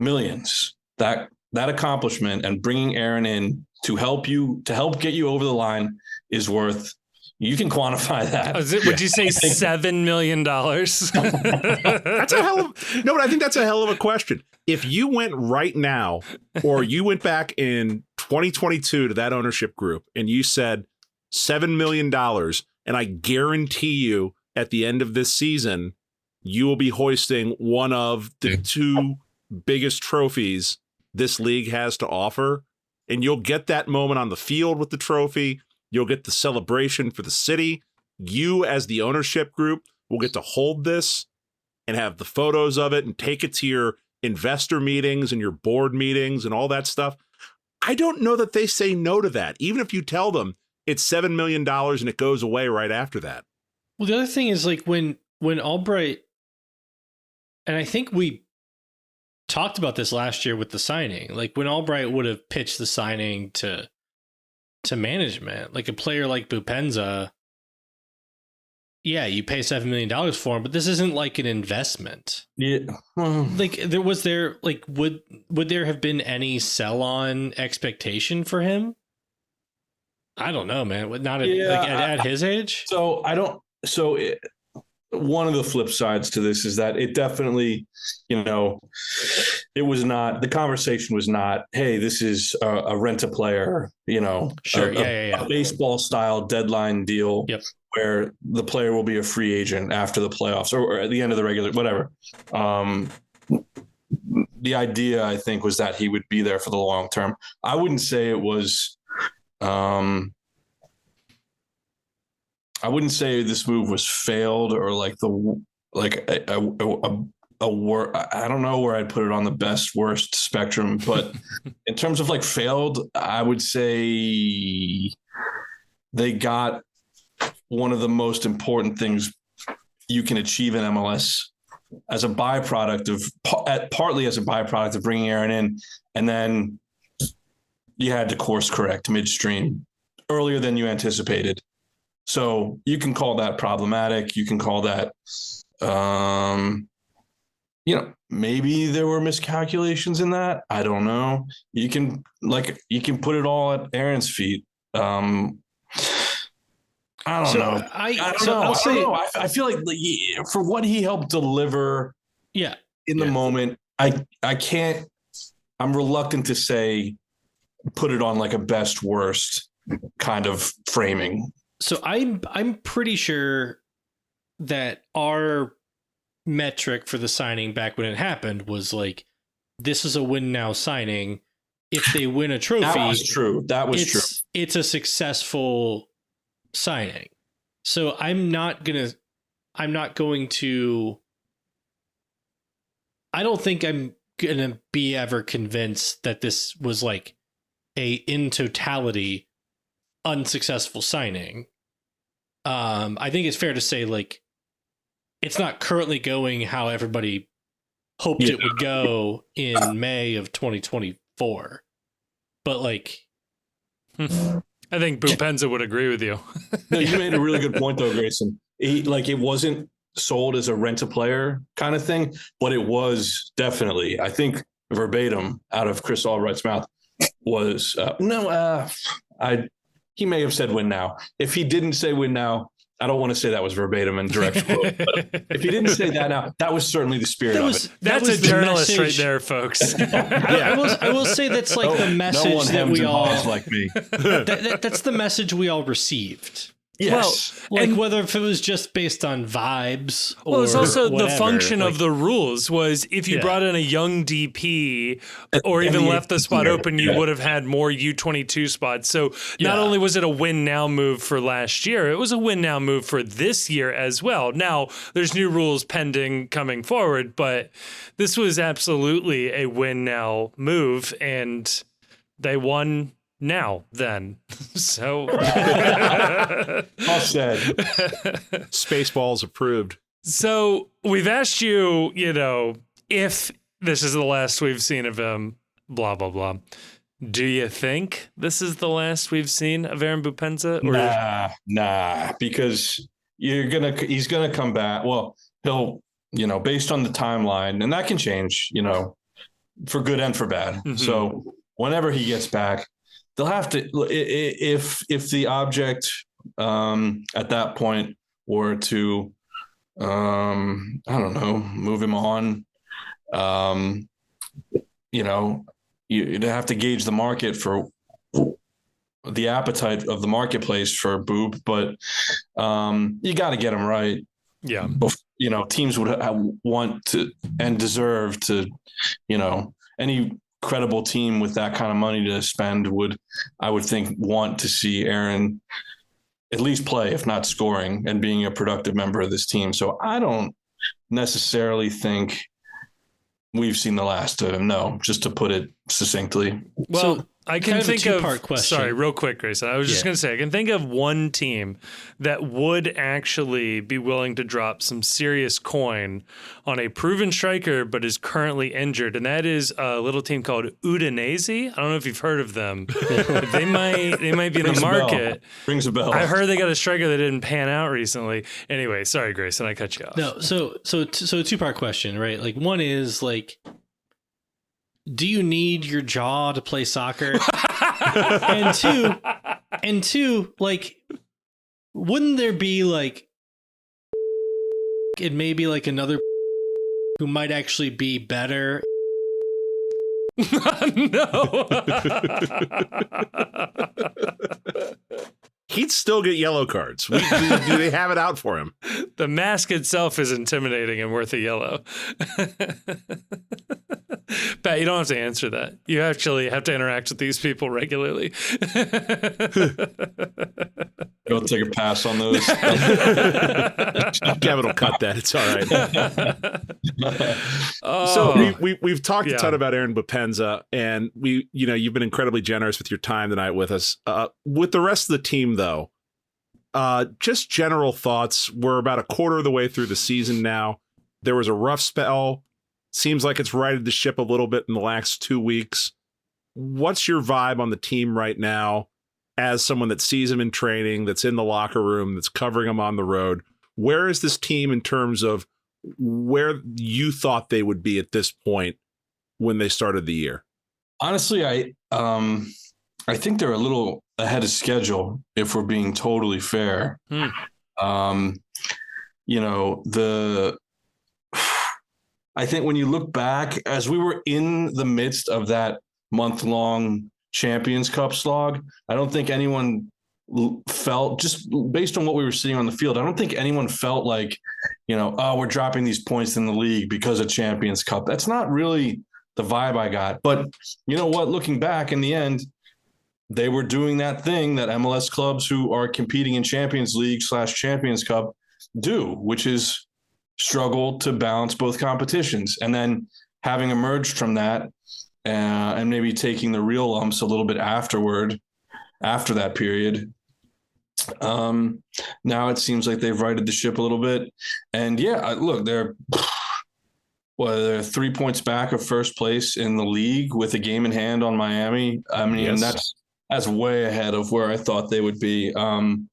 Speaker 2: millions. That accomplishment and bringing Aaron in to help get you over the line is worth. You can quantify that.
Speaker 1: Would you say $7 million?
Speaker 3: That's a hell of no, but I think that's a hell of a question. If you went right now, or you went back in 2022 to that ownership group and you said $7 million, and I guarantee you at the end of this season, you will be hoisting one of the two biggest trophies this league has to offer. And you'll get that moment on the field with the trophy. You'll get the celebration for the city. You, as the ownership group, will get to hold this and have the photos of it and take it to your investor meetings and your board meetings and all that stuff. I don't know that they say no to that, even if you tell them it's $7 million and it goes away right after that.
Speaker 4: Well, the other thing is, like, when Albright, and I think we talked about this last year with the signing, like when Albright would have pitched the signing to management, like a player like Boupendza, yeah, you pay $7 million for him, but this isn't like an investment.
Speaker 2: Yeah.
Speaker 4: Like would there have been any sell-on expectation for him? I don't know, man. Not at his age.
Speaker 2: One of the flip sides to this is that it definitely, it was not, the conversation was not, hey, this is a rent a player,
Speaker 4: sure,
Speaker 2: a baseball style deadline deal.
Speaker 4: Yep.
Speaker 2: Where the player will be a free agent after the playoffs or at the end of the regular, whatever. The idea, I think, was that he would be there for the long term. I wouldn't say it was, I wouldn't say this move was failed or like a word. I don't know where I'd put it on the best worst spectrum, but in terms of like failed, I would say they got one of the most important things you can achieve in MLS as a byproduct partly as a byproduct of bringing Aaron in, and then you had to course correct midstream earlier than you anticipated. So you can call that problematic. You can call that, maybe there were miscalculations in that. I don't know. You can put it all at Aaron's feet. I don't know. I feel like for what he helped deliver in the moment, I can't, I'm reluctant to say, put it on like a best worst kind of framing.
Speaker 4: So I'm pretty sure that our metric for the signing back when it happened was like, this is a win now signing. If they win a trophy,
Speaker 2: that was true. True.
Speaker 4: It's a successful signing. So I'm not going to, I don't think I'm going to be ever convinced that this was like in totality unsuccessful signing. I think it's fair to say, like, it's not currently going how everybody hoped it would go in May of 2024. But like,
Speaker 1: I think Boupendza would agree with you.
Speaker 2: No, you made a really good point though, Grayson. It wasn't sold as a rent-a-player kind of thing, but it was definitely, I think, verbatim out of Chris Albright's mouth was, he may have said win now. If he didn't say win now, I don't want to say that was verbatim and direct quote, but if he didn't say that now, that was certainly the spirit of it.
Speaker 1: That's a journalist right there, folks.
Speaker 4: I will say that's like the message that we all
Speaker 2: like me.
Speaker 4: That's the message we all received.
Speaker 2: Yes.
Speaker 4: Well, like whether if it was just based on vibes or
Speaker 1: well, it's also
Speaker 4: whatever,
Speaker 1: the function of the rules was if you brought in a young DP or even left the spot open, you would have had more U22 spots. So not only was it a win now move for last year, it was a win now move for this year as well. Now there's new rules pending coming forward, but this was absolutely a win now move, and they won now then. So
Speaker 2: all said.
Speaker 3: Spaceballs approved.
Speaker 1: So we've asked you, if this is the last we've seen of him, blah blah blah. Do you think this is the last we've seen of Aaron Boupendza?
Speaker 2: Nah, because he's gonna come back. Well, he'll, based on the timeline, and that can change, for good and for bad.
Speaker 1: Mm-hmm.
Speaker 2: So whenever he gets back, they'll have to, if the object at that point were to, I don't know, move him on, you'd have to gauge the market for the appetite of the marketplace for Boop, but you got to get him right.
Speaker 1: Yeah.
Speaker 2: Teams would want to and deserve to, any credible team with that kind of money to spend would, I would think, want to see Aaron at least play, if not scoring, and being a productive member of this team. So I don't necessarily think we've seen the last of him. No, just to put it succinctly.
Speaker 1: Well,
Speaker 4: So,
Speaker 1: I can
Speaker 4: kind of a
Speaker 1: think of,
Speaker 4: two-part question.
Speaker 1: Sorry, real quick, Grayson. I was just going to say, I can think of one team that would actually be willing to drop some serious coin on a proven striker, but is currently injured. And that is a little team called Udinese. I don't know if you've heard of them. They might be in the market.
Speaker 2: Rings a bell.
Speaker 1: I heard they got a striker that didn't pan out recently. Anyway, sorry, Grayson, I cut you off.
Speaker 4: No, so a two-part question, right? Like, one is like, do you need your jaw to play soccer? and two, like, wouldn't there be like, it may be like another who might actually be better?
Speaker 1: No.
Speaker 3: He'd still get yellow cards. Do they have it out for him?
Speaker 1: The mask itself is intimidating and worth a yellow. Pat, you don't have to answer that. You actually have to interact with these people regularly.
Speaker 2: Go take a pass on those.
Speaker 3: Kevin will cut that. It's all right.
Speaker 1: Oh,
Speaker 3: So we've talked a ton about Aaron Boupendza, and you've been incredibly generous with your time tonight with us. With the rest of the team, though, just general thoughts. We're about a quarter of the way through the season now. There was a rough spell. Seems like it's righted the ship a little bit in the last 2 weeks. What's your vibe on the team right now as someone that sees them in training, that's in the locker room, that's covering them on the road? Where is this team in terms of where you thought they would be at this point when they started the year?
Speaker 2: Honestly, I think they're a little ahead of schedule, if we're being totally fair. I think when you look back, as we were in the midst of that month-long Champions Cup slog, I don't think anyone felt, just based on what we were seeing on the field, I don't think anyone felt like, we're dropping these points in the league because of Champions Cup. That's not really the vibe I got. But you know what? Looking back, in the end, they were doing that thing that MLS clubs who are competing in Champions League / Champions Cup do, which is struggle to balance both competitions. And then having emerged from that and maybe taking the real lumps a little bit after that period, now it seems like they've righted the ship a little bit. And look, they're 3 points back of first place in the league with a game in hand on Miami. I mean,
Speaker 3: Yes.
Speaker 2: that's way ahead of where I thought they would be. And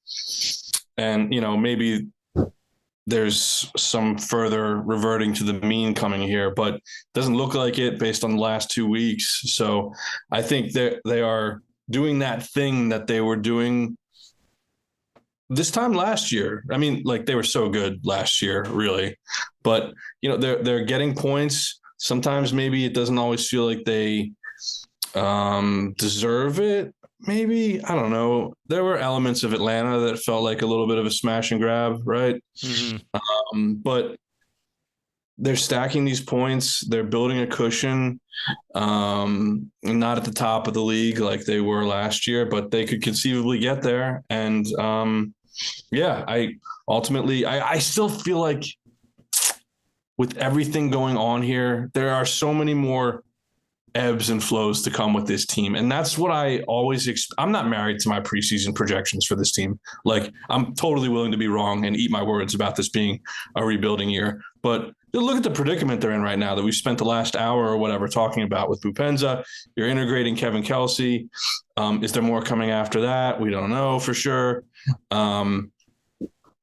Speaker 2: maybe there's some further reverting to the mean coming here, but it doesn't look like it based on the last 2 weeks. So I think that they are doing that thing that they were doing this time last year. I mean, like, they were so good last year, really, but they're getting points. Sometimes maybe it doesn't always feel like they deserve it. Maybe, I don't know. There were elements of Atlanta that felt like a little bit of a smash and grab, right?
Speaker 1: Mm-hmm.
Speaker 2: But they're stacking these points. They're building a cushion. Not at the top of the league like they were last year, but they could conceivably get there. And I still feel like with everything going on here, there are so many more ebbs and flows to come with this team. And that's what I always I'm not married to my preseason projections for this team. Like, I'm totally willing to be wrong and eat my words about this being a rebuilding year. But look at the predicament they're in right now that we've spent the last hour or whatever talking about with Boupendza. You're integrating Kevin Kelsey. Is there more coming after that? We don't know for sure.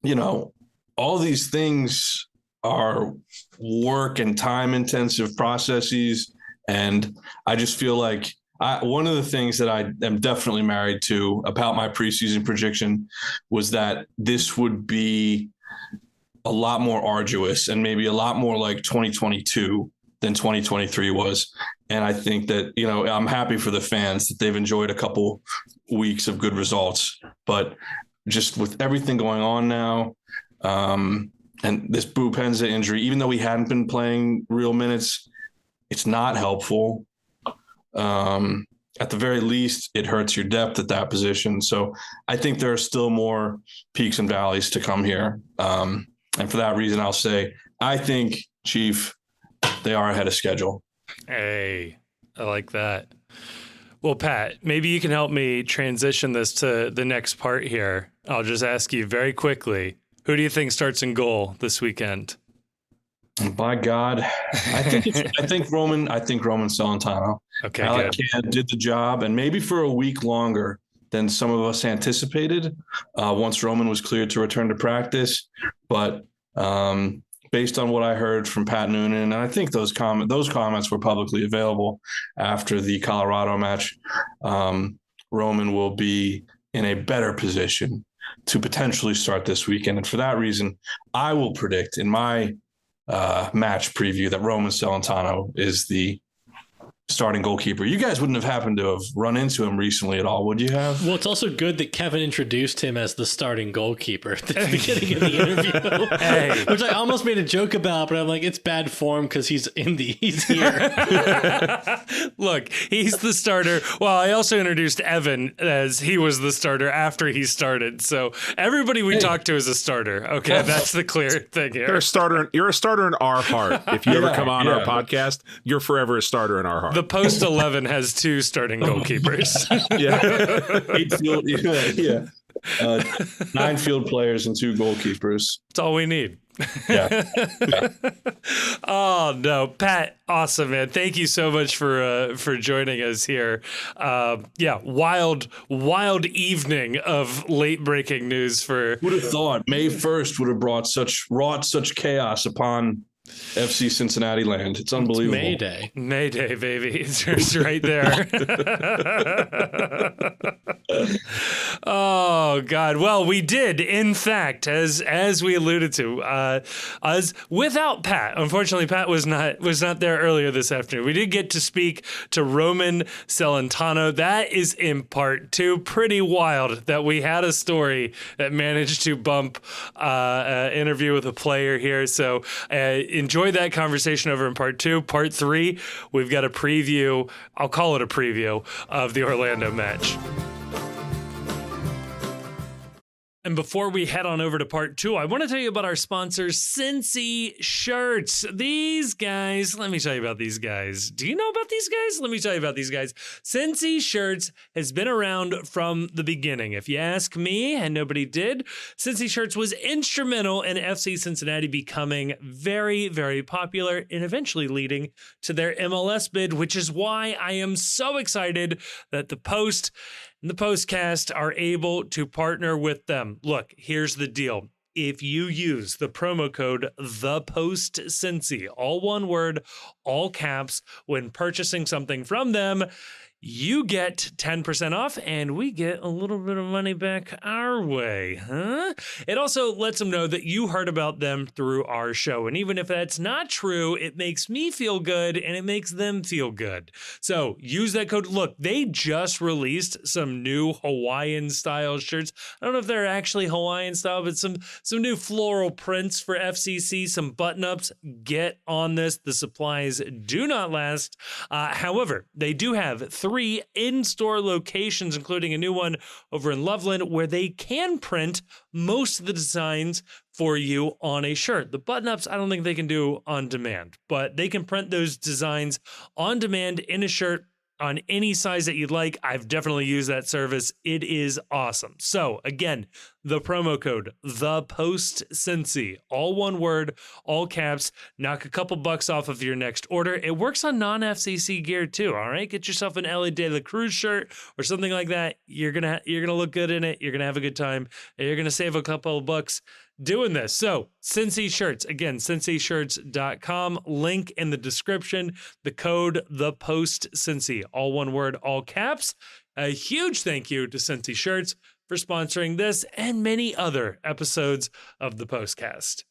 Speaker 2: all these things are work and time intensive processes. And I just feel like one of the things that I am definitely married to about my preseason prediction was that this would be a lot more arduous and maybe a lot more like 2022 than 2023 was. And I think that, I'm happy for the fans that they've enjoyed a couple weeks of good results, but just with everything going on now, and this Boupendza injury, even though he hadn't been playing real minutes, it's not helpful. At the very least, it hurts your depth at that position. So I think there are still more peaks and valleys to come here. And for that reason, I'll say, I think, Chief, they are ahead of schedule.
Speaker 1: Hey, I like that. Well, Pat, maybe you can help me transition this to the next part here. I'll just ask you very quickly, who do you think starts in goal this weekend?
Speaker 2: By God, I think Roman Celentano.
Speaker 1: Okay,
Speaker 2: Alec Can did the job, and maybe for a week longer than some of us anticipated once Roman was cleared to return to practice. But based on what I heard from Pat Noonan, and I think those comments were publicly available after the Colorado match, Roman will be in a better position to potentially start this weekend. And for that reason, I will predict in my match preview that Roman Celentano is the starting goalkeeper. You guys wouldn't have happened to have run into him recently at all, would you have?
Speaker 4: Well, it's also good that Kevin introduced him as the starting goalkeeper at the beginning of the interview,
Speaker 1: Hey.
Speaker 4: which I almost made a joke about, but I'm like, it's bad form because he's here.
Speaker 1: Look, he's the starter. Well, I also introduced Evan as he was the starter after he started. So everybody we talk to is a starter. Okay, that's the clear thing here.
Speaker 3: You're a starter in our heart. If you ever come on our podcast, you're forever a starter in our heart.
Speaker 1: The post 11 has 2 starting goalkeepers.
Speaker 3: Yeah.
Speaker 2: 8 field, 9 field players and 2 goalkeepers.
Speaker 1: That's all we need.
Speaker 2: Yeah.
Speaker 1: Oh no, Pat, awesome, man! Thank you so much for joining us here. Wild evening of late breaking news for.
Speaker 2: Would have thought May 1st would have wrought such chaos upon FC Cincinnati land. It's unbelievable.
Speaker 4: May Day,
Speaker 1: baby. It's right there. Oh God. Well, we did, in fact, as we alluded to, us without Pat. Unfortunately, Pat was not there earlier this afternoon. We did get to speak to Roman Celentano. That is in part 2. Pretty wild that we had a story that managed to bump an interview with a player here. So enjoy that conversation over in part 2. Part 3, we've got a preview. I'll call it a preview of the Orlando match. And before we head on over to part 2, I want to tell you about our sponsors, Cincy Shirts. These guys, let me tell you about these guys. Do you know about these guys? Let me tell you about these guys. Cincy Shirts has been around from the beginning. If you ask me, and nobody did, Cincy Shirts was instrumental in FC Cincinnati becoming very, very popular and eventually leading to their MLS bid, which is why I am so excited that the Post and the PostCast are able to partner with them. Look, here's the deal. If you use the promo code ThePostCincy, all one word, all caps, when purchasing something from them, you get 10% off and we get a little bit of money back our way, huh? It also lets them know that you heard about them through our show. And even if that's not true, it makes me feel good and it makes them feel good. So use that code. Look, they just released some new Hawaiian style shirts. I don't know if they're actually Hawaiian style, but some new floral prints for FCC, some button ups. Get on this. The supplies do not last. However, they do have 3 in-store locations, including a new one over in Loveland, where they can print most of the designs for you on a shirt. The button-ups, I don't think they can do on demand, but they can print those designs on demand in a shirt on any size that you'd like. I've definitely used that service. It is awesome. So again, the promo code, the post Cincy, all one word, all caps. Knock a couple bucks off of your next order. It works on non-FCC gear too. All right, get yourself an LA De La Cruz shirt or something like that. You're gonna look good in it. You're gonna have a good time. And you're gonna save a couple of bucks doing this. So Cincy shirts, again, cincyshirts.com, link in the description, the code, the post Cincy, all one word, all caps. A huge thank you to Cincy Shirts for sponsoring this and many other episodes of the PostCast.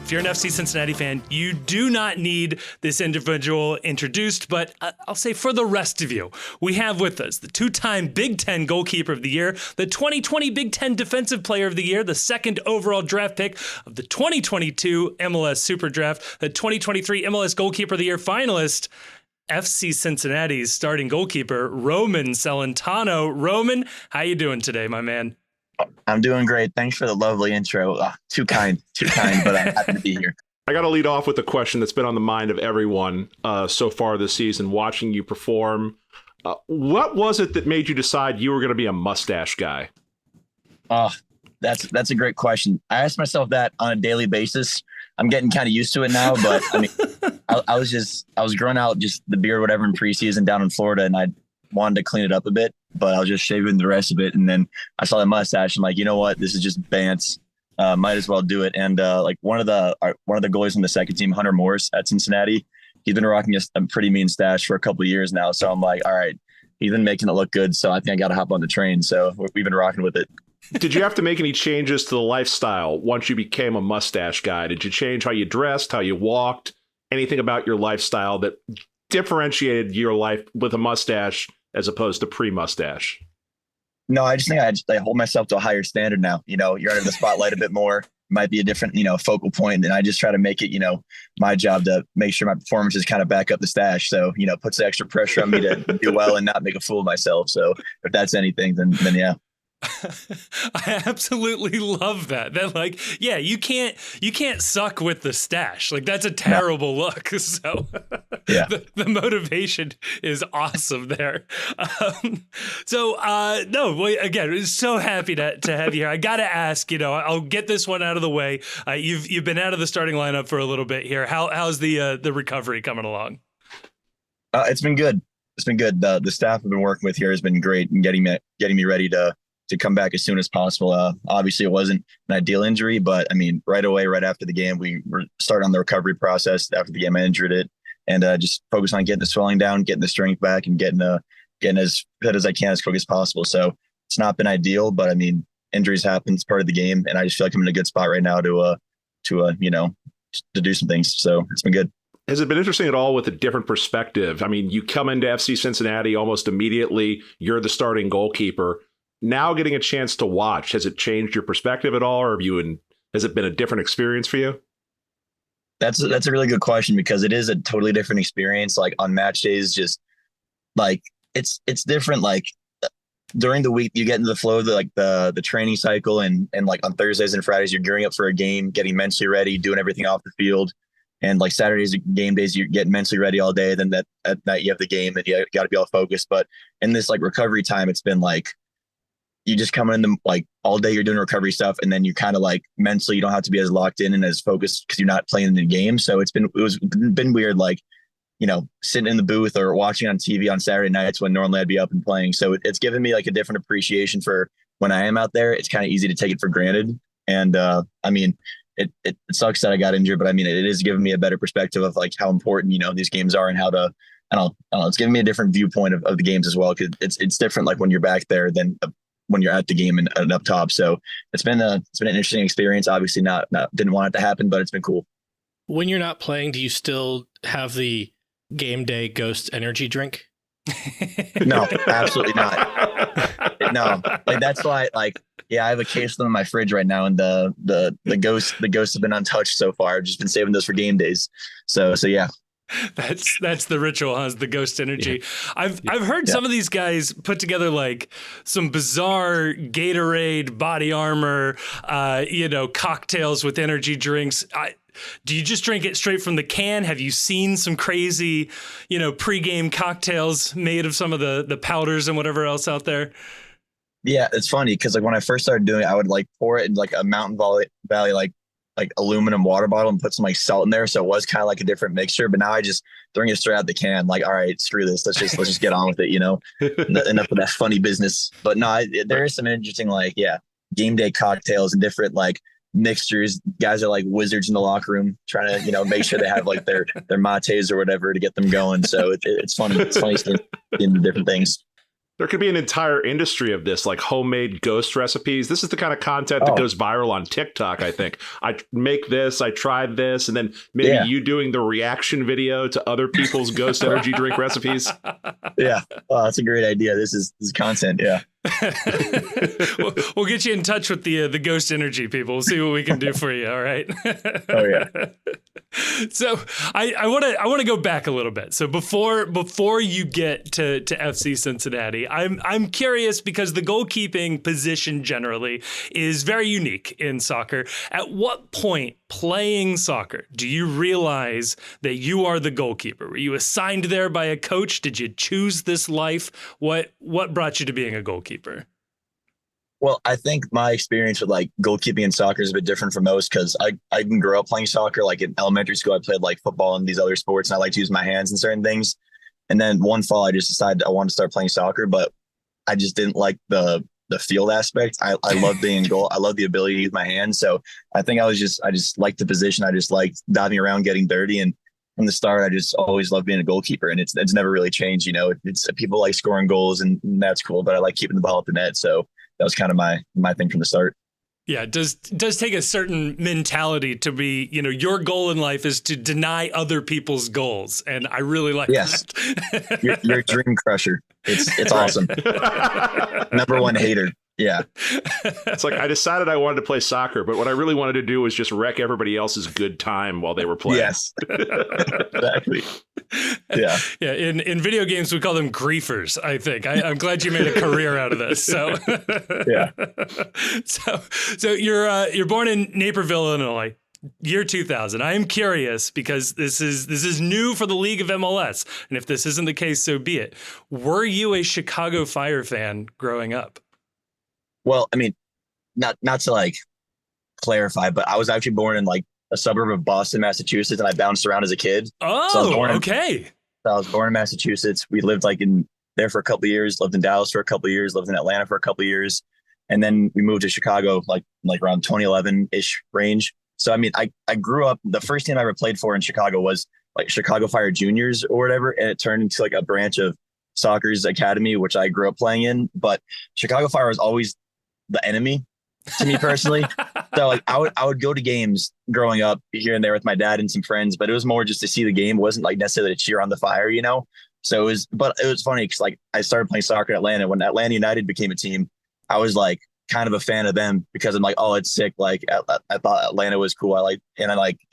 Speaker 1: If you're an FC Cincinnati fan, you do not need this individual introduced, but I'll say for the rest of you, we have with us the two-time Big Ten Goalkeeper of the Year, the 2020 Big Ten Defensive Player of the Year, the second overall draft pick of the 2022 MLS Super Draft, the 2023 MLS Goalkeeper of the Year finalist, FC Cincinnati's starting goalkeeper, Roman Celentano. Roman, how you doing today, my man?
Speaker 5: I'm doing great. Thanks for the lovely intro. Too kind, but I'm happy to be here.
Speaker 3: I got to lead off with a question that's been on the mind of everyone so far this season, watching you perform. What was it that made you decide you were going to be a mustache guy?
Speaker 5: That's a great question. I ask myself that on a daily basis. I'm getting kind of used to it now, but I mean, I was growing out just the beard, whatever, in preseason down in Florida, and I wanted to clean it up a bit, but I was just shaving the rest of it. And then I saw the mustache. I'm like, you know what? This is just Bance. Might as well do it. And like one of the goalies on the second team, Hunter Morris at Cincinnati, he's been rocking a pretty mean stash for a couple of years now. So I'm like, all right, he's been making it look good. So I think I got to hop on the train. So we've been rocking with it.
Speaker 3: Did you have to make any changes to the lifestyle once you became a mustache guy? Did you change how you dressed, how you walked, anything about your lifestyle that differentiated your life with a mustache as opposed to pre-mustache?
Speaker 5: No, I just think I hold myself to a higher standard now. You know, you're under the spotlight a bit more. It might be a different, focal point. And I just try to make it, my job to make sure my performances kind of back up the stash. So, puts the extra pressure on me to do well and not make a fool of myself. So if that's anything, then yeah.
Speaker 1: I absolutely love that. That like, yeah, you can't suck with the stash. Like that's a terrible look. So
Speaker 5: yeah,
Speaker 1: the motivation is awesome there. Again, so happy to have you here. I got to ask, I'll get this one out of the way. You've been out of the starting lineup for a little bit here. How's the recovery coming along?
Speaker 5: It's been good. It's been good. The staff I've been working with here has been great in getting me ready to come back as soon as possible. Obviously, it wasn't an ideal injury, but I mean, right away, right after the game, we were starting on the recovery process. After the game, I injured it, and just focus on getting the swelling down, getting the strength back, and getting as fit as I can as quick as possible. So it's not been ideal, but I mean, injuries happen; it's part of the game, and I just feel like I'm in a good spot right now to do some things. So it's been good.
Speaker 3: Has it been interesting at all with a different perspective? I mean, you come into FC Cincinnati almost immediately. You're the starting goalkeeper. Now getting a chance to watch, has it changed your perspective at all, or has it been a different experience for you?
Speaker 5: That's a really good question, because it is a totally different experience. Like on match days, just like it's different. Like during the week, you get into the flow of the training cycle, and like on Thursdays and Fridays, you're gearing up for a game, getting mentally ready, doing everything off the field. And like Saturdays, game days, you get mentally ready all day. Then at night you have the game, and you got to be all focused. But in this like recovery time, it's been like, you just come in the, like all day you're doing recovery stuff, and then you kind of like mentally you don't have to be as locked in and as focused because you're not playing in the game. So it's been weird, like sitting in the booth or watching on TV on Saturday nights when normally I'd be up and playing. So it's given me like a different appreciation for when I am out there. It's kind of easy to take it for granted, and I mean it sucks that I got injured, but I mean it is giving me a better perspective of like how important these games are and how to. I don't know. It's giving me a different viewpoint of the games as well, because it's different like when you're back there than when you're at the game and up top. So it's been an interesting experience. Obviously not didn't want it to happen, but it's been cool.
Speaker 4: When you're not playing, do you still have the game day Ghost energy drink?
Speaker 5: No, absolutely not. No, like that's why, like, yeah, I have a case of them in my fridge right now, and the ghosts have been untouched so far. I've just been saving those for game days. So yeah.
Speaker 1: That's the ritual, huh? The Ghost energy. Yeah. I've heard some of these guys put together like some bizarre Gatorade body armor, cocktails with energy drinks. Do you just drink it straight from the can? Have you seen some crazy, pregame cocktails made of some of the powders and whatever else out there?
Speaker 5: Yeah, it's funny because like when I first started doing it, I would like pour it in like a Mountain Valley like aluminum water bottle and put some like salt in there, so it was kind of like a different mixture. But now I just drink it straight out the can. Like, all right, screw this. Let's just get on with it. Enough of that funny business. But no, there is some interesting like game day cocktails and different like mixtures. Guys are like wizards in the locker room trying to make sure they have like their mates or whatever to get them going. So it's funny. It's funny seeing the different things.
Speaker 3: There could be an entire industry of this, like homemade ghost recipes. This is the kind of content that goes viral on TikTok, I think. I make this, I tried this, and then maybe you doing the reaction video to other people's ghost energy drink recipes.
Speaker 5: Yeah. Oh, that's a great idea. This is content. Yeah.
Speaker 1: We'll get you in touch with the ghost energy people. We'll see what we can do for you. All right.
Speaker 5: Oh yeah.
Speaker 1: So I want to go back a little bit. So before you get to FC Cincinnati, I'm curious because the goalkeeping position generally is very unique in soccer. At what point playing soccer do you realize that you are the goalkeeper? Were you assigned there by a coach? Did you choose this life? What brought you to being a goalkeeper?
Speaker 5: Well, I think my experience with like goalkeeping in soccer is a bit different from most because I didn't grow up playing soccer. Like in elementary school, I played like football and these other sports, and I like to use my hands in certain things. And then one fall, I just decided I wanted to start playing soccer, but I just didn't like the field aspect. I love being in goal. I love the ability to use my hands. So I think I just liked the position. I just liked diving around, getting dirty. And from the start, I just always loved being a goalkeeper, and it's never really changed. It's people like scoring goals, and that's cool, but I like keeping the ball at the net. So that was kind of my thing from the start.
Speaker 1: Yeah, it does take a certain mentality to be, your goal in life is to deny other people's goals. And I really like that.
Speaker 5: You're a dream crusher. It's awesome. Number one hater. Yeah.
Speaker 3: It's like I decided I wanted to play soccer, but what I really wanted to do was just wreck everybody else's good time while they were playing.
Speaker 5: Yes. Exactly. Yeah.
Speaker 1: Yeah. In video games, we call them griefers, I think. I'm glad you made a career out of this. So
Speaker 5: yeah.
Speaker 1: So you're born in Naperville, Illinois. Year 2000. I am curious because this is new for the league of MLS. And if this isn't the case, so be it. Were you a Chicago Fire fan growing up?
Speaker 5: Well, I mean, not to like clarify, but I was actually born in like a suburb of Boston, Massachusetts, and I bounced around as a kid.
Speaker 1: Oh, okay.
Speaker 5: I was born in Massachusetts. We lived like in there for a couple of years, lived in Dallas for a couple of years, lived in Atlanta for a couple of years. And then we moved to Chicago, like around 2011-ish range. So, I mean, I grew up, the first team I ever played for in Chicago was like Chicago Fire Juniors or whatever. And it turned into like a branch of soccer's academy, which I grew up playing in. But Chicago Fire was always the enemy to me personally. So like I would go to games growing up here and there with my dad and some friends, but it was more just to see the game. It wasn't like necessarily to cheer on the Fire, So it was funny because like I started playing soccer in Atlanta. When Atlanta United became a team, I was like kind of a fan of them because I'm like, oh, it's sick. Like I thought Atlanta was cool. It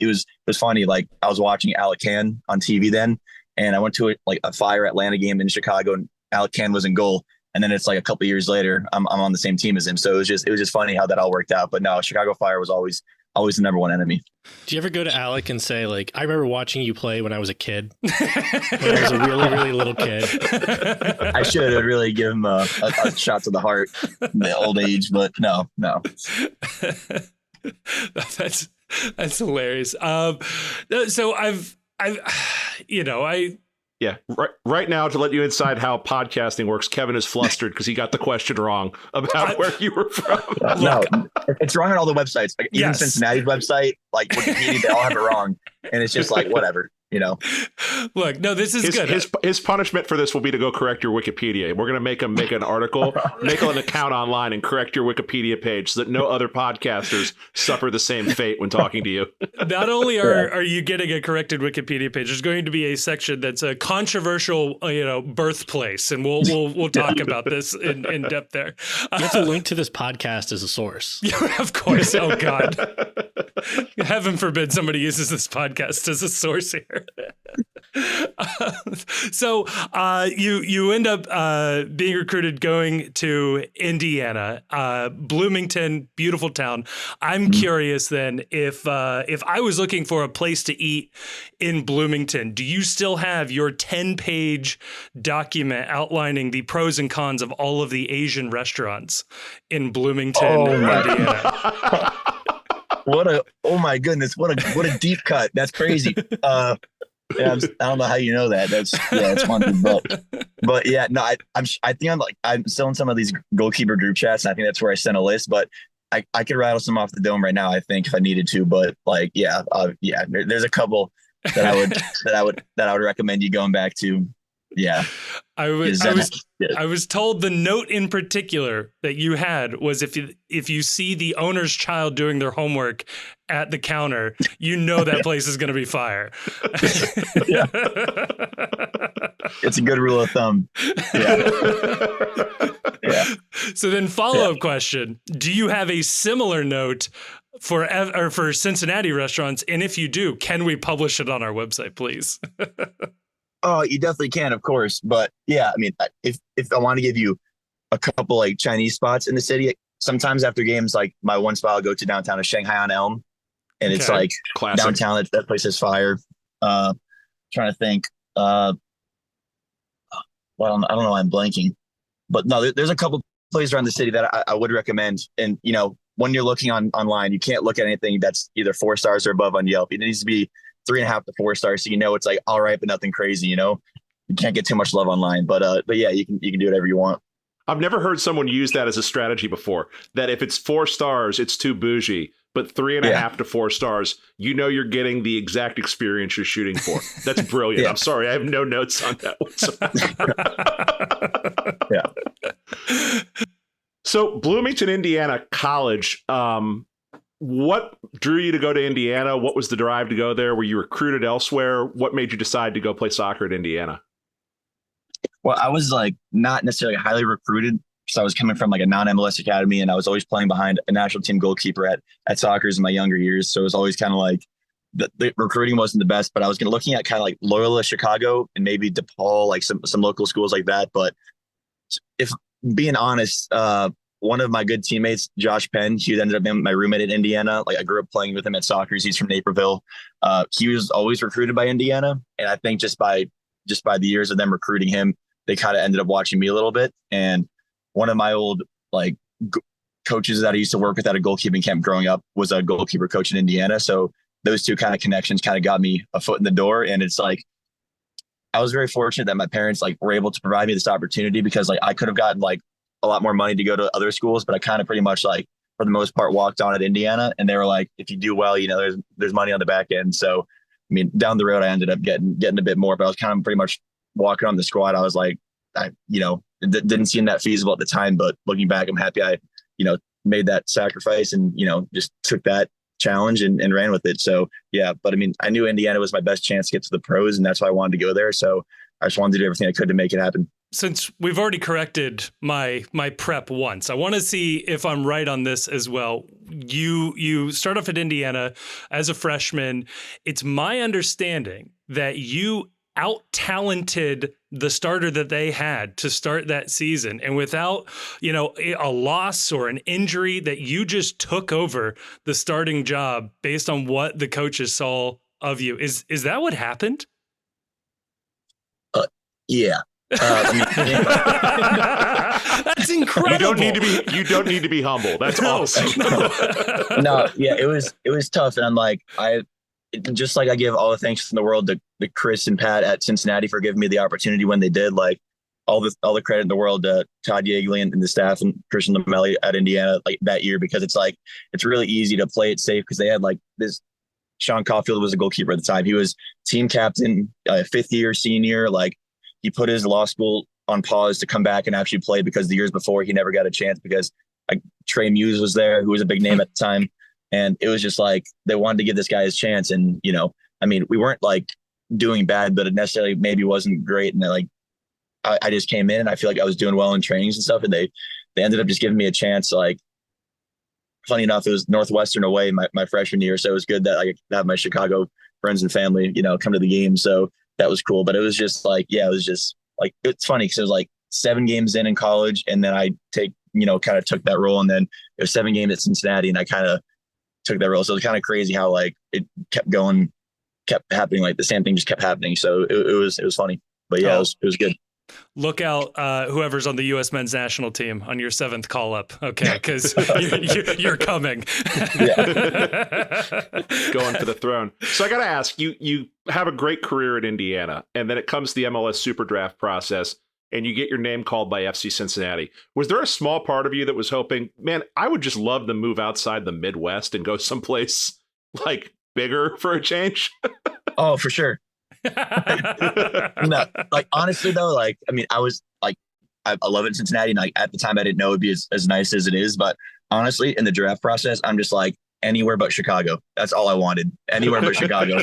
Speaker 5: was funny. Like I was watching Alec Can on TV then, and I went to a Fire Atlanta game in Chicago, and Alec Can was in goal. And then it's like a couple of years later, I'm on the same team as him. So it was just funny how that all worked out. But no, Chicago Fire was always the number one enemy.
Speaker 4: Do you ever go to Alec and say, like, I remember watching you play when I was a kid, when I was a really, really little kid?
Speaker 5: I should have really given him a shot to the heart in the old age, but no.
Speaker 1: That's hilarious. So
Speaker 3: Yeah. Right now, to let you inside how podcasting works, Kevin is flustered because he got the question wrong about where you were from.
Speaker 5: No, it's wrong on all the websites. Like, even
Speaker 1: Yes.
Speaker 5: Cincinnati's website, like Wikipedia, they all have it wrong. And it's just like, whatever.
Speaker 1: Look, no, this is good.
Speaker 3: His punishment for this will be to go correct your Wikipedia. We're going to make him make an article, make an account online, and correct your Wikipedia page so that no other podcasters suffer the same fate when talking to you.
Speaker 1: Not only are you getting a corrected Wikipedia page, there's going to be a section that's a controversial, birthplace, and we'll talk about this in depth there.
Speaker 4: You have to link to this podcast as a source.
Speaker 1: Yeah, of course. Oh God, heaven forbid somebody uses this podcast as a source here. So you end up being recruited going to Indiana, Bloomington, beautiful town. I'm curious then if I was looking for a place to eat in Bloomington, do you still have your 10-page document outlining the pros and cons of all of the Asian restaurants in Bloomington, Indiana?
Speaker 5: Oh my goodness, what a deep cut. That's crazy. Yeah, I don't know how you know that. It's fun. But yeah, no, I think I'm still in some of these goalkeeper group chats, and I think that's where I sent a list. But I could rattle some off the dome right now, I think, if I needed to. But there's a couple that I would recommend you going back to. Yeah, I
Speaker 1: was told the note in particular that you had was if you see the owner's child doing their homework at the counter, you know that place is going to be fire.
Speaker 5: Yeah. It's a good rule of thumb. Yeah. Yeah.
Speaker 1: So then follow-up question, do you have a similar note for Cincinnati restaurants? And if you do, can we publish it on our website, please?
Speaker 5: Oh, you definitely can, of course. But yeah, I mean, if I want to give you a couple like Chinese spots in the city, sometimes after games, like my one spot, I'll go to downtown of Shanghai on Elm, and it's like classic. Downtown. That place is fire. Trying to think. Well, I don't know why I'm blanking, but no, there's a couple places around the city that I would recommend. And when you're looking online, you can't look at anything that's either 4 stars or above on Yelp. It needs to be 3.5 to 4 stars, so it's like all right, but nothing crazy. You can't get too much love online, but yeah, you can do whatever you want.
Speaker 3: I've never heard someone use that as a strategy before. That if it's 4 stars, it's too bougie, but 3.5 to 4 stars, you're getting the exact experience you're shooting for. That's brilliant. Yeah. I'm sorry, I have no notes on that one. Yeah. So Bloomington, Indiana College. What drew you to go to Indiana? What was the drive to go there? Were you recruited elsewhere? What made you decide to go play soccer at Indiana?
Speaker 5: Well, I was like not necessarily highly recruited, because I was coming from like a non-MLS academy, and I was always playing behind a national team goalkeeper at soccer's in my younger years. So it was always kind of like the recruiting wasn't the best, but I was looking at kind of like Loyola Chicago and maybe DePaul, like some local schools like that. But if being honest, one of my good teammates, Josh Penn, he ended up being my roommate at Indiana. Like I grew up playing with him at Soccer's. He's from Naperville. He was always recruited by Indiana, and I think just by the years of them recruiting him, they kind of ended up watching me a little bit. And one of my old coaches that I used to work with at a goalkeeping camp growing up was a goalkeeper coach in Indiana. So those two kind of connections kind of got me a foot in the door. And it's like I was very fortunate that my parents were able to provide me this opportunity, because I could have gotten a lot more money to go to other schools, but I kind of pretty much for the most part walked on at Indiana, and they were like, if you do well, there's money on the back end. So, I mean, down the road, I ended up getting a bit more, but I was kind of pretty much walking on the squad. I was like, it didn't seem that feasible at the time, but looking back, I'm happy I, made that sacrifice and, just took that challenge and ran with it. So yeah, but I mean, I knew Indiana was my best chance to get to the pros, and that's why I wanted to go there. So I just wanted to do everything I could to make it happen.
Speaker 1: Since we've already corrected my prep once, I want to see if I'm right on this as well. You start off at Indiana as a freshman. It's my understanding that you out-talented the starter that they had to start that season, and without a loss or an injury, that you just took over the starting job based on what the coaches saw of you. Is that what happened?
Speaker 5: Yeah.
Speaker 1: That's incredible.
Speaker 3: You don't need to be humble. That's awesome.
Speaker 5: No, yeah, it was tough, and I'm like, I give all the thanks in the world to Chris and Pat at Cincinnati for giving me the opportunity when they did. All the credit in the world to Todd Yeagley and the staff and Christian Lamelli at Indiana that year, because it's really easy to play it safe, because they had this. Sean Caulfield was a goalkeeper at the time. He was team captain, 5th year senior. He put his law school on pause to come back and actually play, because the years before he never got a chance, because Trey Muse was there, who was a big name at the time. And it was just they wanted to give this guy his chance. And, I mean, we weren't doing bad, but it necessarily maybe wasn't great. And I just came in, and I feel like I was doing well in trainings and stuff. And they ended up just giving me a chance. Funny enough, it was Northwestern away my freshman year. So it was good that I have my Chicago friends and family, come to the game. So that was cool. But it was just like, yeah, it was just like, it's funny because it was like 7 games in college, and then I kind of took that role, and then it was 7 games at Cincinnati, and I kind of took that role. So it was kind of crazy how like it kept happening, like the same thing just kept happening. So it was funny, but yeah, it was good.
Speaker 1: Look out, whoever's on the U.S. men's national team on your 7th call up, okay? Because you're coming.
Speaker 3: Going for the throne. So I got to ask, you have a great career at Indiana, and then it comes to the MLS Super Draft process, and you get your name called by FC Cincinnati. Was there a small part of you that was hoping, man, I would just love to move outside the Midwest and go someplace like bigger for a change?
Speaker 5: Oh, for sure. No, like honestly though, like I mean, I was like, I love it in Cincinnati, and like at the time I didn't know it'd be as nice as it is. But honestly, in the draft process, I'm just like anywhere but Chicago. That's all I wanted. Anywhere but Chicago.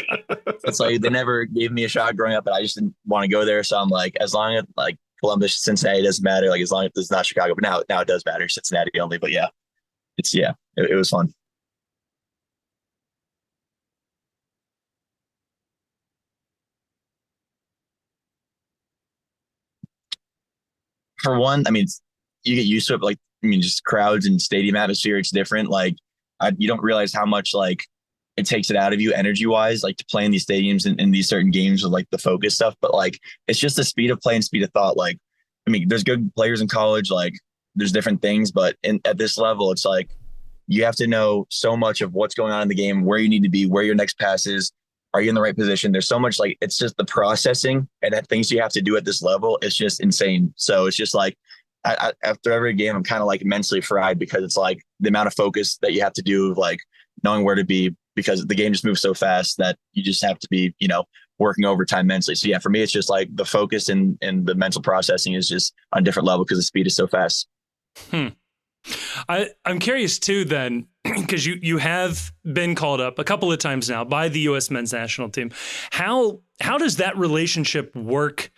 Speaker 5: It's like they never gave me a shot growing up, and I just didn't want to go there. So I'm like, as long as like Columbus, Cincinnati doesn't matter. Like as long as it's not Chicago, but now it does matter. Cincinnati only. But yeah, it was fun. For one, I mean, you get used to it. Like, I mean, just crowds and stadium atmosphere, it's different. Like, you don't realize how much like it takes it out of you energy wise, like to play in these stadiums and in these certain games with like the focus stuff. But like, it's just the speed of play and speed of thought. Like, I mean, there's good players in college, like there's different things, but at this level, it's like you have to know so much of what's going on in the game, where you need to be, where your next pass is. Are you in the right position? There's so much like, it's just the processing and that things you have to do at this level. It's just insane. So it's just like, after every game, I'm kind of like mentally fried because it's like the amount of focus that you have to do, like knowing where to be, because the game just moves so fast that you just have to be, working overtime mentally. So yeah, for me, it's just like the focus and the mental processing is just on a different level because the speed is so fast.
Speaker 1: I'm curious too then, because you have been called up a couple of times now by the U.S. men's national team. How does that relationship work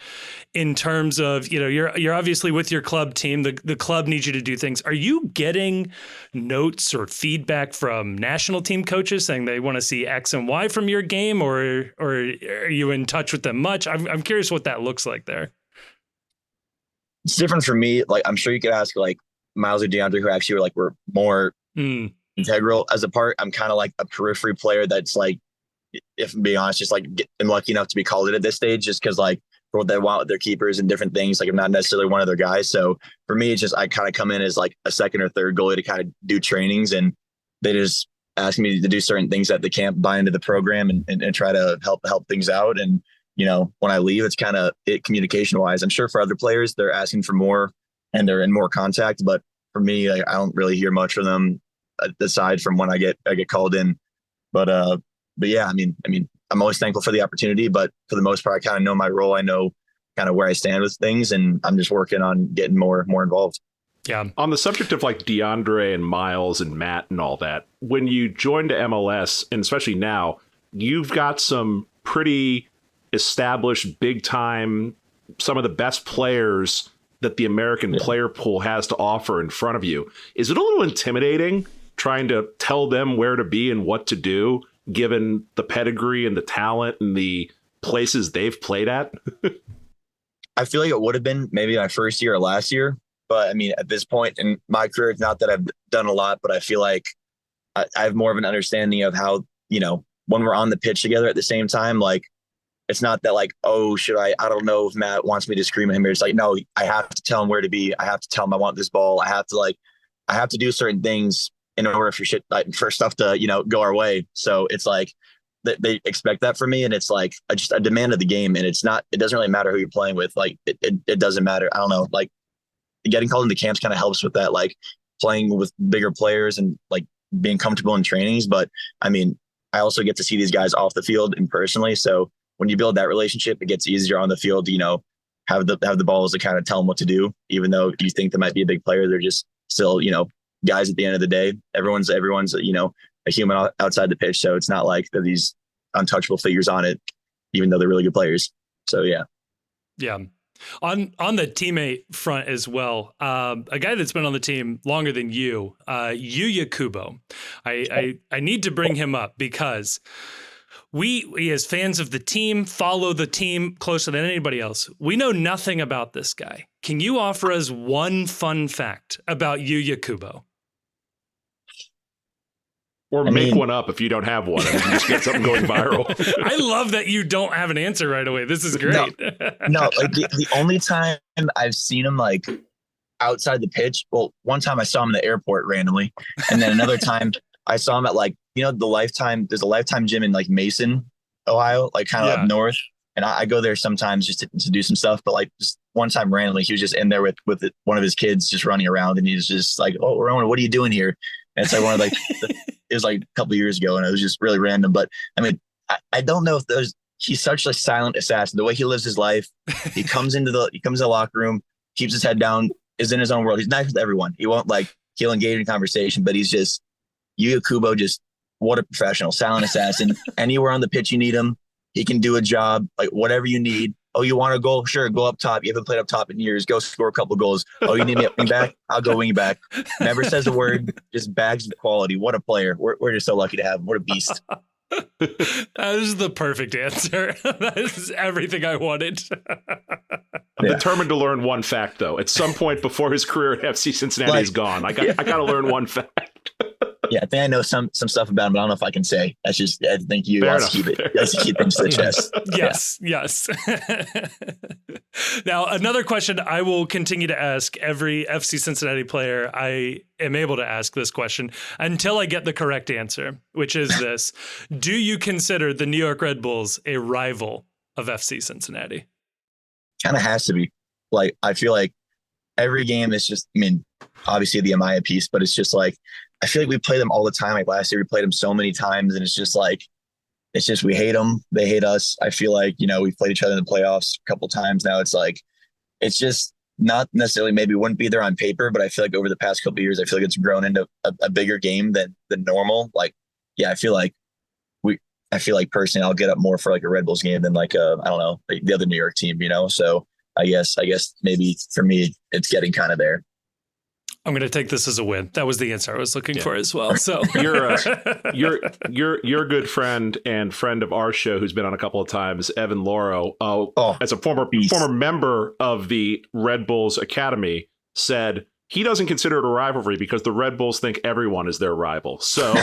Speaker 1: in terms of, you're obviously with your club team, the club needs you to do things. Are you getting notes or feedback from national team coaches saying they want to see X and Y from your game, or are you in touch with them much? I'm curious what that looks like there.
Speaker 5: It's different for me. Like, I'm sure you could ask like Miles or DeAndre, who actually were more integral as a part. I'm kind of like a periphery player that's like, if I'm being honest, just like I'm lucky enough to be called in at this stage just because like for what they want with their keepers and different things. Like I'm not necessarily one of their guys. So for me, it's just I kind of come in as like a second or third goalie to kind of do trainings, and they just ask me to do certain things at the camp, buy into the program and try to help things out. And, when I leave, it's kind of communication wise. I'm sure for other players, they're asking for more and they're in more contact. But for me, like, I don't really hear much from them aside from when I get called in. But yeah, I mean, I'm always thankful for the opportunity, but for the most part, I kind of know my role. I know kind of where I stand with things, and I'm just working on getting more involved.
Speaker 1: Yeah.
Speaker 3: On the subject of like DeAndre and Miles and Matt and all that, when you joined MLS, and especially now, you've got some pretty established, big time, some of the best players that the American player pool has to offer in front of you. Is it a little intimidating trying to tell them where to be and what to do, given the pedigree and the talent and the places they've played at?
Speaker 5: I feel like it would have been maybe my first year or last year. But I mean, at this point in my career, it's not that I've done a lot, but I feel like I have more of an understanding of how, when we're on the pitch together at the same time, like, it's not that like, oh, I don't know if Matt wants me to scream at him. It's like, no, I have to tell him where to be. I have to tell him I want this ball. I have to do certain things in order for stuff to, go our way. So it's like they expect that from me. And it's like just a demand of the game. And it doesn't really matter who you're playing with. Like it doesn't matter. I don't know, like getting called into camps kind of helps with that, like playing with bigger players and like being comfortable in trainings. But I mean, I also get to see these guys off the field and personally. So when you build that relationship, it gets easier on the field to, have the balls to kind of tell them what to do, even though you think they might be a big player. They're just still, guys at the end of the day. Everyone's, a human outside the pitch. So it's not like they're these untouchable figures on it, even though they're really good players. So, yeah.
Speaker 1: Yeah. On the teammate front as well, a guy that's been on the team longer than you, Yuya Kubo. I need to bring him up because we as fans of the team follow the team closer than anybody else. We know nothing about this guy. Can you offer us one fun fact about Yuya Kubo?
Speaker 3: Or make one up if you don't have one. I mean, you just get something going viral.
Speaker 1: I love that you don't have an answer right away. This is great.
Speaker 5: No, like the only time I've seen him like outside the pitch, well, one time I saw him in the airport randomly, and then another time I saw him at like, you know, there's a Lifetime gym in like Mason, Ohio, like kind of up north. And I go there sometimes just to do some stuff. But like just one time randomly, he was just in there with one of his kids just running around, and he's just like, "Oh, Roman, what are you doing here?" And it's like one of like it was like a couple of years ago, and it was just really random. But I mean, I don't know if he's such a silent assassin. The way he lives his life, he comes into the locker room, keeps his head down, is in his own world. He's nice with everyone. He'll engage in conversation, but he's just Yuya Kubo. Just what a professional, silent assassin. Anywhere on the pitch you need him, he can do a job. Like whatever you need. Oh, you want a goal? Sure, go up top. You haven't played up top in years. Go score a couple goals. Oh, you need me at wing back? I'll go wing back. Never says a word. Just bags of quality. What a player. We're just so lucky to have him. What a beast.
Speaker 1: That is the perfect answer. That is everything I wanted.
Speaker 3: I'm determined to learn one fact, though. At some point before his career at FC Cincinnati is gone, I got to learn one fact.
Speaker 5: Yeah, I think I know some stuff about him, but I don't know if I can say. I think you guys keep things to the chest.
Speaker 1: Yes. Now, another question I will continue to ask every FC Cincinnati player. I am able to ask this question until I get the correct answer, which is this. Do you consider the New York Red Bulls a rival of FC Cincinnati?
Speaker 5: Kind of has to be. Like, I feel like every game is just, I mean, obviously the Amaya piece, but it's just like, I feel like we play them all the time. Like last year, we played them so many times, and it's just we hate them. They hate us. I feel like, you know, we've played each other in the playoffs a couple times now. It's like, it's just not necessarily, maybe wouldn't be there on paper, but I feel like over the past couple of years, I feel like it's grown into a bigger game than normal. Like, yeah, I feel like personally, I'll get up more for like a Red Bulls game than like I don't know, like the other New York team, you know? So I guess maybe for me, it's getting kind of there.
Speaker 1: I'm going to take this as a win. That was the answer I was looking for as well. So
Speaker 3: you're a good friend and friend of our show who's been on a couple of times, Evan Loro, as a former member of the Red Bulls Academy, said he doesn't consider it a rivalry because the Red Bulls think everyone is their rival. So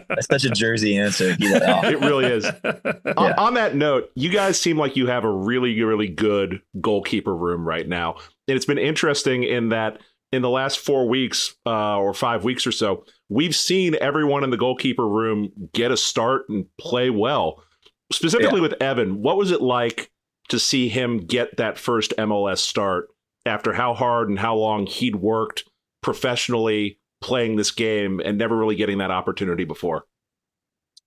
Speaker 5: that's such a Jersey answer.
Speaker 3: It really is. Yeah. On that note, you guys seem like you have a really, really good goalkeeper room right now. And it's been interesting in that in the last 4 weeks or 5 weeks or so, we've seen everyone in the goalkeeper room get a start and play well. Specifically with Evan, what was it like to see him get that first MLS start after how hard and how long he'd worked professionally playing this game and never really getting that opportunity before?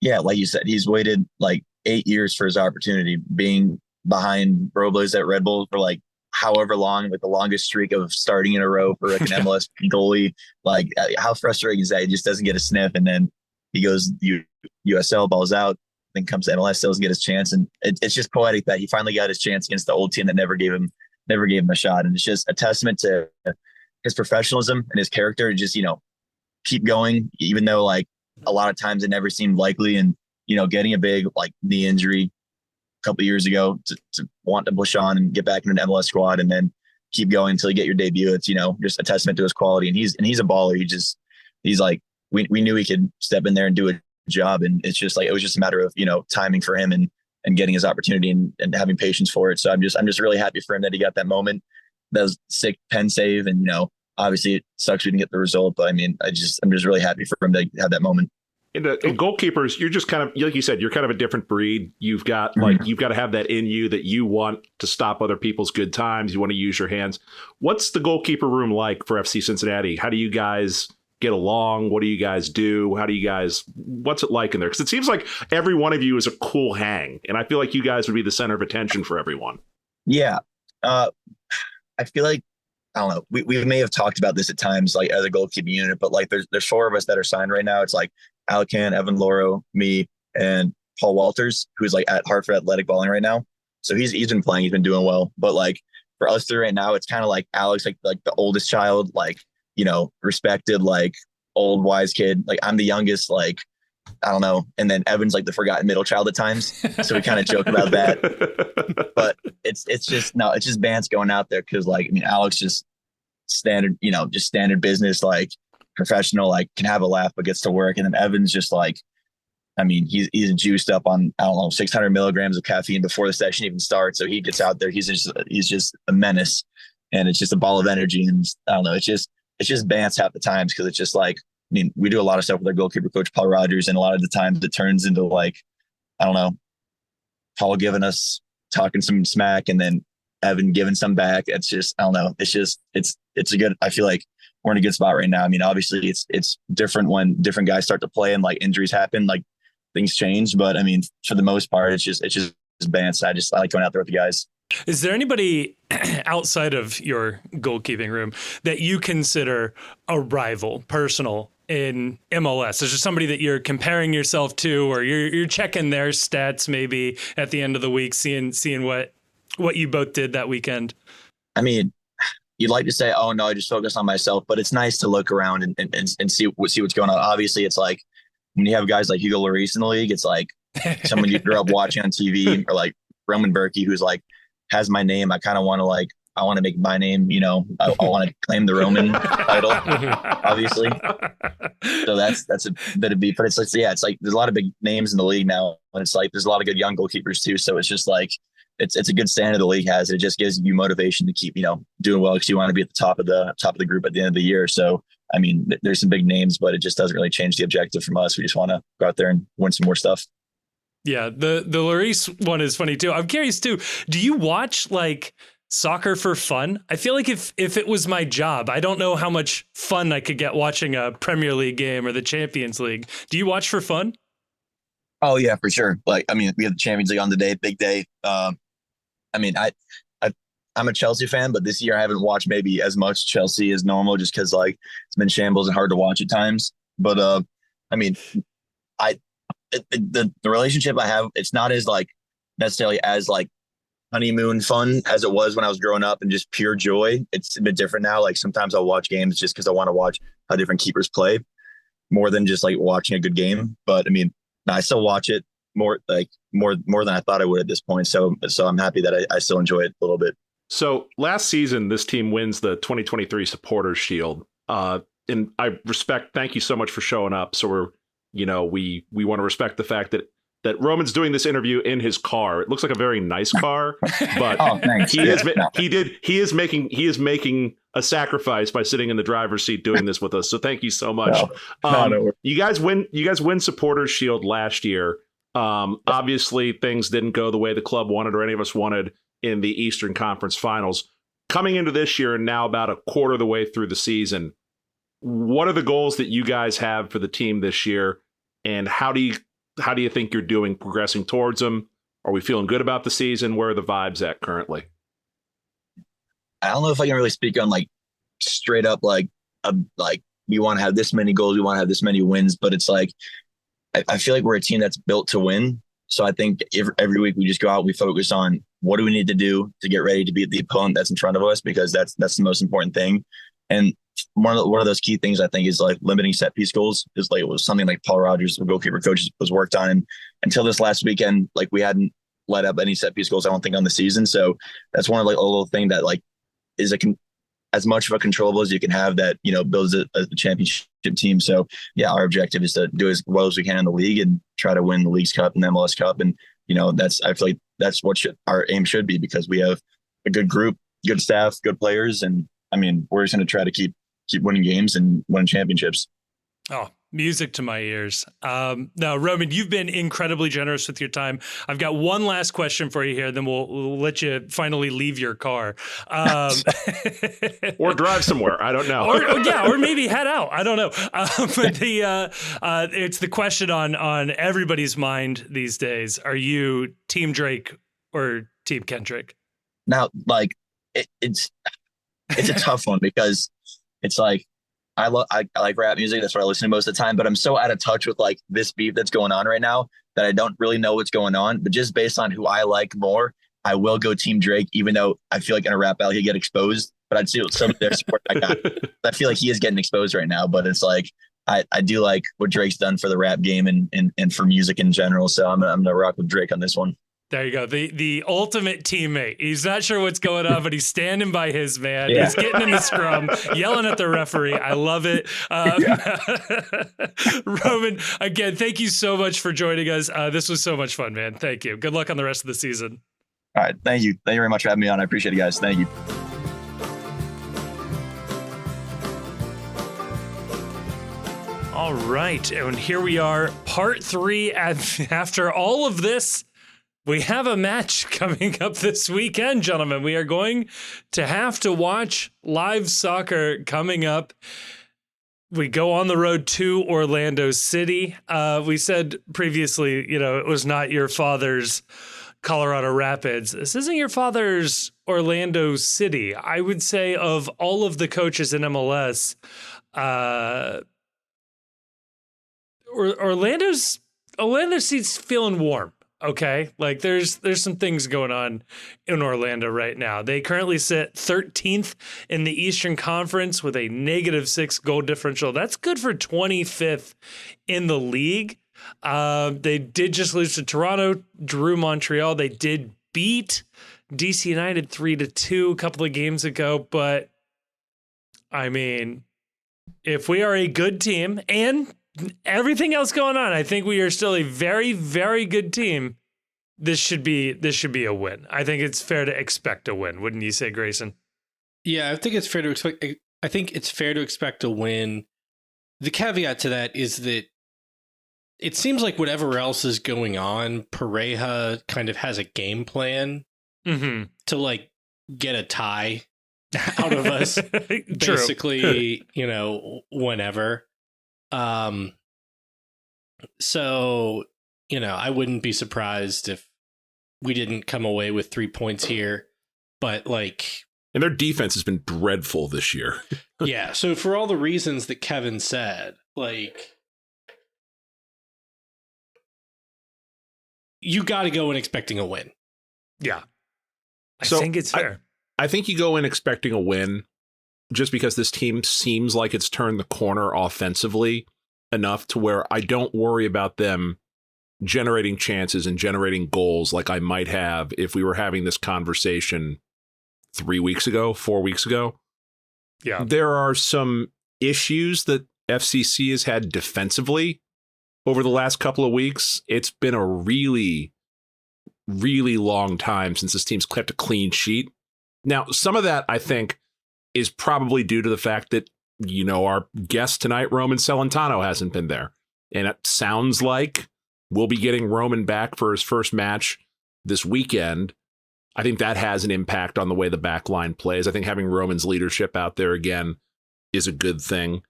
Speaker 5: Yeah, like you said, he's waited like 8 years for his opportunity, being behind Robles at Red Bull for like however long, like the longest streak of starting in a row for like an MLS goalie. Like, how frustrating is that? He just doesn't get a sniff, and then he goes USL, balls out, then comes to MLS, doesn't get his chance, and it's just poetic that he finally got his chance against the old team that never gave him a shot. And it's just a testament to his professionalism and his character. Just, you know, keep going, even though like a lot of times it never seemed likely. And, you know, getting a big like knee injury a couple of years ago to want to push on and get back in an MLS squad and then keep going until you get your debut. It's, you know, just a testament to his quality. And he's a baller. He's like, we knew he could step in there and do a job. And it's just like, it was just a matter of, you know, timing for him and getting his opportunity and having patience for it. So I'm just really happy for him that he got that moment. That was sick pen save. And, you know, obviously it sucks we didn't get the result, but I mean, I'm just really happy for him to have that moment.
Speaker 3: In goalkeepers, you're just kind of, like you said, you're kind of a different breed. You've got you've got to have that in you that you want to stop other people's good times. You want to use your hands. What's the goalkeeper room like for FC Cincinnati? How do you guys get along? What do you guys do? What's it like in there? Because it seems like every one of you is a cool hang. And I feel like you guys would be the center of attention for everyone. Yeah.
Speaker 5: I feel like, I don't know, we may have talked about this at times, like as a goalkeeping unit, but like there's 4 of us that are signed right now. It's like Alcan, Evan Loro, me, and Paul Walters, who's like at Hartford Athletic balling right now. So he's been playing, he's been doing well. But like for us 3 right now, it's kind of like Alex, like the oldest child, like, you know, respected, like old wise kid. Like I'm the youngest, like I don't know. And then Evan's like the forgotten middle child at times. So we kind of joke about that. But it's just Bance going out there because, like, I mean, Alex just standard, just standard business, like professional, like can have a laugh but gets to work. And then Evan's just like, I mean, he's juiced up on, I don't know, 600 milligrams of caffeine before the session even starts. So he gets out there, he's just a menace, and it's just a ball of energy. And I don't know, it's just Bance half the times because it's just like, I mean, we do a lot of stuff with our goalkeeper coach, Paul Rogers, and a lot of the times it turns into like, I don't know, Paul giving us talking some smack and then Evan giving some back. It's just, I don't know. It's a good, I feel like we're in a good spot right now. I mean, obviously it's different when different guys start to play and like injuries happen, like things change. But I mean, for the most part, it's just Bance. I like going out there with the guys.
Speaker 1: Is there anybody outside of your goalkeeping room that you consider a rival, personal, in MLS? Is there somebody that you're comparing yourself to, or you're checking their stats maybe at the end of the week, seeing what you both did that weekend?
Speaker 5: I mean, you'd like to say, oh no, I just focus on myself, but it's nice to look around and see what's going on. Obviously, it's like when you have guys like Hugo Lloris in the league, it's like someone you grew up watching on TV, or like Roman Berkey, who's like has my name. I kind of want to I want to make my name, I want to claim the Roman title, obviously. So that's a bit of beef, but it's like there's a lot of big names in the league now, and it's like there's a lot of good young goalkeepers too. So it's just like it's a good standard the league has. It just gives you motivation to keep doing well because you want to be at the top of the group at the end of the year. So I mean, there's some big names, but it just doesn't really change the objective from us. We just want to go out there and win some more stuff.
Speaker 1: Yeah, the Lloris one is funny too. I'm curious too. Do you watch like soccer for fun? I feel like if it was my job, I don't know how much fun I could get watching a Premier League game or the Champions League. Do you watch for fun?
Speaker 5: Oh yeah, for sure. Like, I mean, we have the Champions League on the day, big day. I mean, I'm a Chelsea fan, but this year I haven't watched maybe as much Chelsea as normal just because like it's been shambles and hard to watch at times. But I mean, the relationship I have, it's not as like necessarily as like honeymoon fun as it was when I was growing up and just pure joy. It's a bit different now. Like sometimes I'll watch games just because I want to watch how different keepers play more than just like watching a good game. But I mean, I still watch it more than I thought I would at this point. So I'm happy that I still enjoy it a little bit.
Speaker 3: So last season, this team wins the 2023 Supporters Shield. And thank you so much for showing up. So we want to respect the fact that Roman's doing this interview in his car. It looks like a very nice car, but he is making a sacrifice by sitting in the driver's seat doing this with us. So thank you so much. You guys win Supporters Shield last year. Obviously things didn't go the way the club wanted or any of us wanted in the Eastern Conference Finals. Coming into this year and now about a quarter of the way through the season, what are the goals that you guys have for the team this year, and how do you think you're doing progressing towards them? Are we feeling good about the season? Where are the vibes at currently?
Speaker 5: I don't know if I can really speak on like straight up like we want to have this many goals, we want to have this many wins, but it's like I feel like we're a team that's built to win. So I think every week we just go out, we focus on what do we need to do to get ready to beat the opponent that's in front of us, because that's the most important thing. And one of those key things I think is like limiting set piece goals. Is like it was something like Paul Rogers, the goalkeeper coach, was worked on, and until this last weekend, like we hadn't let up any set piece goals, I don't think, on the season. So that's one of like a little thing that like is as much of a controllable as you can have that builds a championship team. So yeah, our objective is to do as well as we can in the league and try to win the Leagues Cup and the MLS Cup, and I feel like that's what our aim should be, because we have a good group, good staff, good players, and I mean we're just going to try to keep winning games and winning championships.
Speaker 1: Oh, music to my ears. Now, Roman, you've been incredibly generous with your time. I've got one last question for you here, then we'll let you finally leave your car.
Speaker 3: Or drive somewhere. I don't know.
Speaker 1: or maybe head out. I don't know. But it's the question on everybody's mind these days. Are you Team Drake or Team Kendrick?
Speaker 5: Now, like, it's a tough one, because it's like, I like rap music. That's what I listen to most of the time. But I'm so out of touch with like this beef that's going on right now that I don't really know what's going on. But just based on who I like more, I will go Team Drake, even though I feel like in a rap battle he'd get exposed. But I'd see some of their support I got. I feel like he is getting exposed right now. But it's like I do like what Drake's done for the rap game and for music in general. So I'm gonna rock with Drake on this one.
Speaker 1: There you go. The ultimate teammate. He's not sure what's going on, but he's standing by his man.
Speaker 5: Yeah.
Speaker 1: He's getting in the scrum, yelling at the referee. I love it. Roman, again, thank you so much for joining us. This was so much fun, man. Thank you. Good luck on the rest of the season.
Speaker 5: All right. Thank you. Thank you very much for having me on. I appreciate it, guys. Thank you.
Speaker 1: All right. And here we are, part 3. After all of this, we have a match coming up this weekend, gentlemen. We are going to have to watch live soccer coming up. We go on the road to Orlando City. We said previously, it was not your father's Colorado Rapids. This isn't your father's Orlando City. I would say of all of the coaches in MLS, Orlando City's feeling warm. Okay, like there's some things going on in Orlando right now. They currently sit 13th in the Eastern Conference with a -6 goal differential. That's good for 25th in the league. They did just lose to Toronto, drew Montreal. They did beat DC United 3-2 a couple of games ago. But I mean, if we are a good team and everything else going on, I think we are still a very, very good team. This should be a win. I think it's fair to expect a win, wouldn't you say, Grayson?
Speaker 4: Yeah, I think it's fair to expect. I think it's fair to expect a win. The caveat to that is that it seems like whatever else is going on, Pareja kind of has a game plan to like get a tie out of us, basically. Whenever. So, I wouldn't be surprised if we didn't come away with 3 points here, but
Speaker 3: and their defense has been dreadful this year.
Speaker 4: Yeah. So for all the reasons that Kevin said, you got to go in expecting a win.
Speaker 1: Yeah. I think it's fair.
Speaker 3: I think you go in expecting a win just because this team seems like it's turned the corner offensively enough to where I don't worry about them generating chances and generating goals like I might have if we were having this conversation 4 weeks ago.
Speaker 1: Yeah.
Speaker 3: There are some issues that FCC has had defensively over the last couple of weeks. It's been a really, really long time since this team's kept a clean sheet. Now, some of that, I think, is probably due to the fact that, our guest tonight, Roman Celentano, hasn't been there. And it sounds like we'll be getting Roman back for his first match this weekend. I think that has an impact on the way the back line plays. I think having Roman's leadership out there again is a good thing.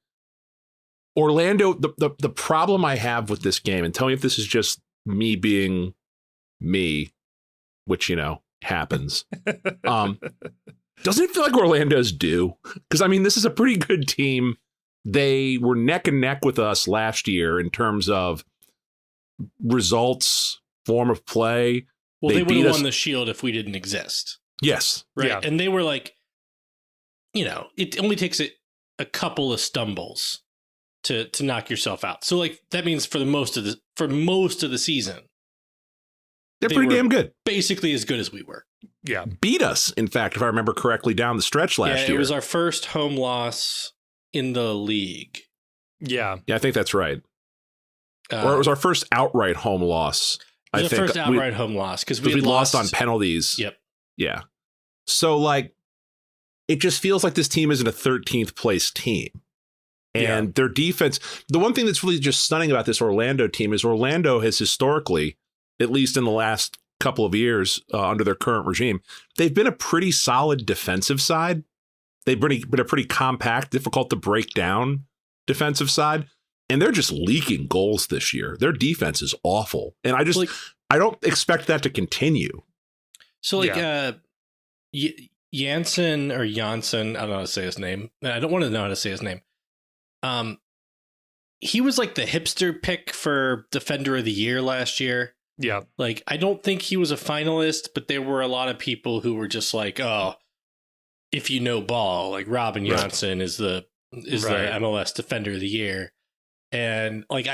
Speaker 3: Orlando, the problem I have with this game, and tell me if this is just me being me, which, happens. Doesn't it feel like Orlando's due? Because, this is a pretty good team. They were neck and neck with us last year in terms of results, form of play.
Speaker 4: Well, they would have won the Shield if we didn't exist.
Speaker 3: Yes.
Speaker 4: Right.
Speaker 1: Yeah.
Speaker 4: And they were it only takes a couple of stumbles to knock yourself out. So that means for most of the season,
Speaker 3: they're pretty damn good.
Speaker 4: Basically as good as we were.
Speaker 1: Yeah.
Speaker 3: Beat us, in fact, if I remember correctly, down the stretch last year.
Speaker 4: It was our first home loss in the league.
Speaker 1: Yeah.
Speaker 3: Yeah, I think that's right. Or it was our first outright home loss.
Speaker 4: It was our first outright home loss because we
Speaker 3: lost on penalties.
Speaker 4: Yep.
Speaker 3: Yeah. So, it just feels like this team isn't a 13th place team. And their defense, the one thing that's really just stunning about this Orlando team is Orlando has historically, at least in the last couple of years under their current regime, they've been a pretty solid defensive side. They've been a pretty compact, difficult to break down defensive side. And they're just leaking goals this year. Their defense is awful. And I just, I don't expect that to continue.
Speaker 4: So Janssen, I don't know how to say his name. I don't want to know how to say his name. He was the hipster pick for Defender of the Year last year.
Speaker 1: Yeah.
Speaker 4: I don't think he was a finalist, but there were a lot of people who were just if you know ball, Robin Janssen is the MLS Defender of the Year. And like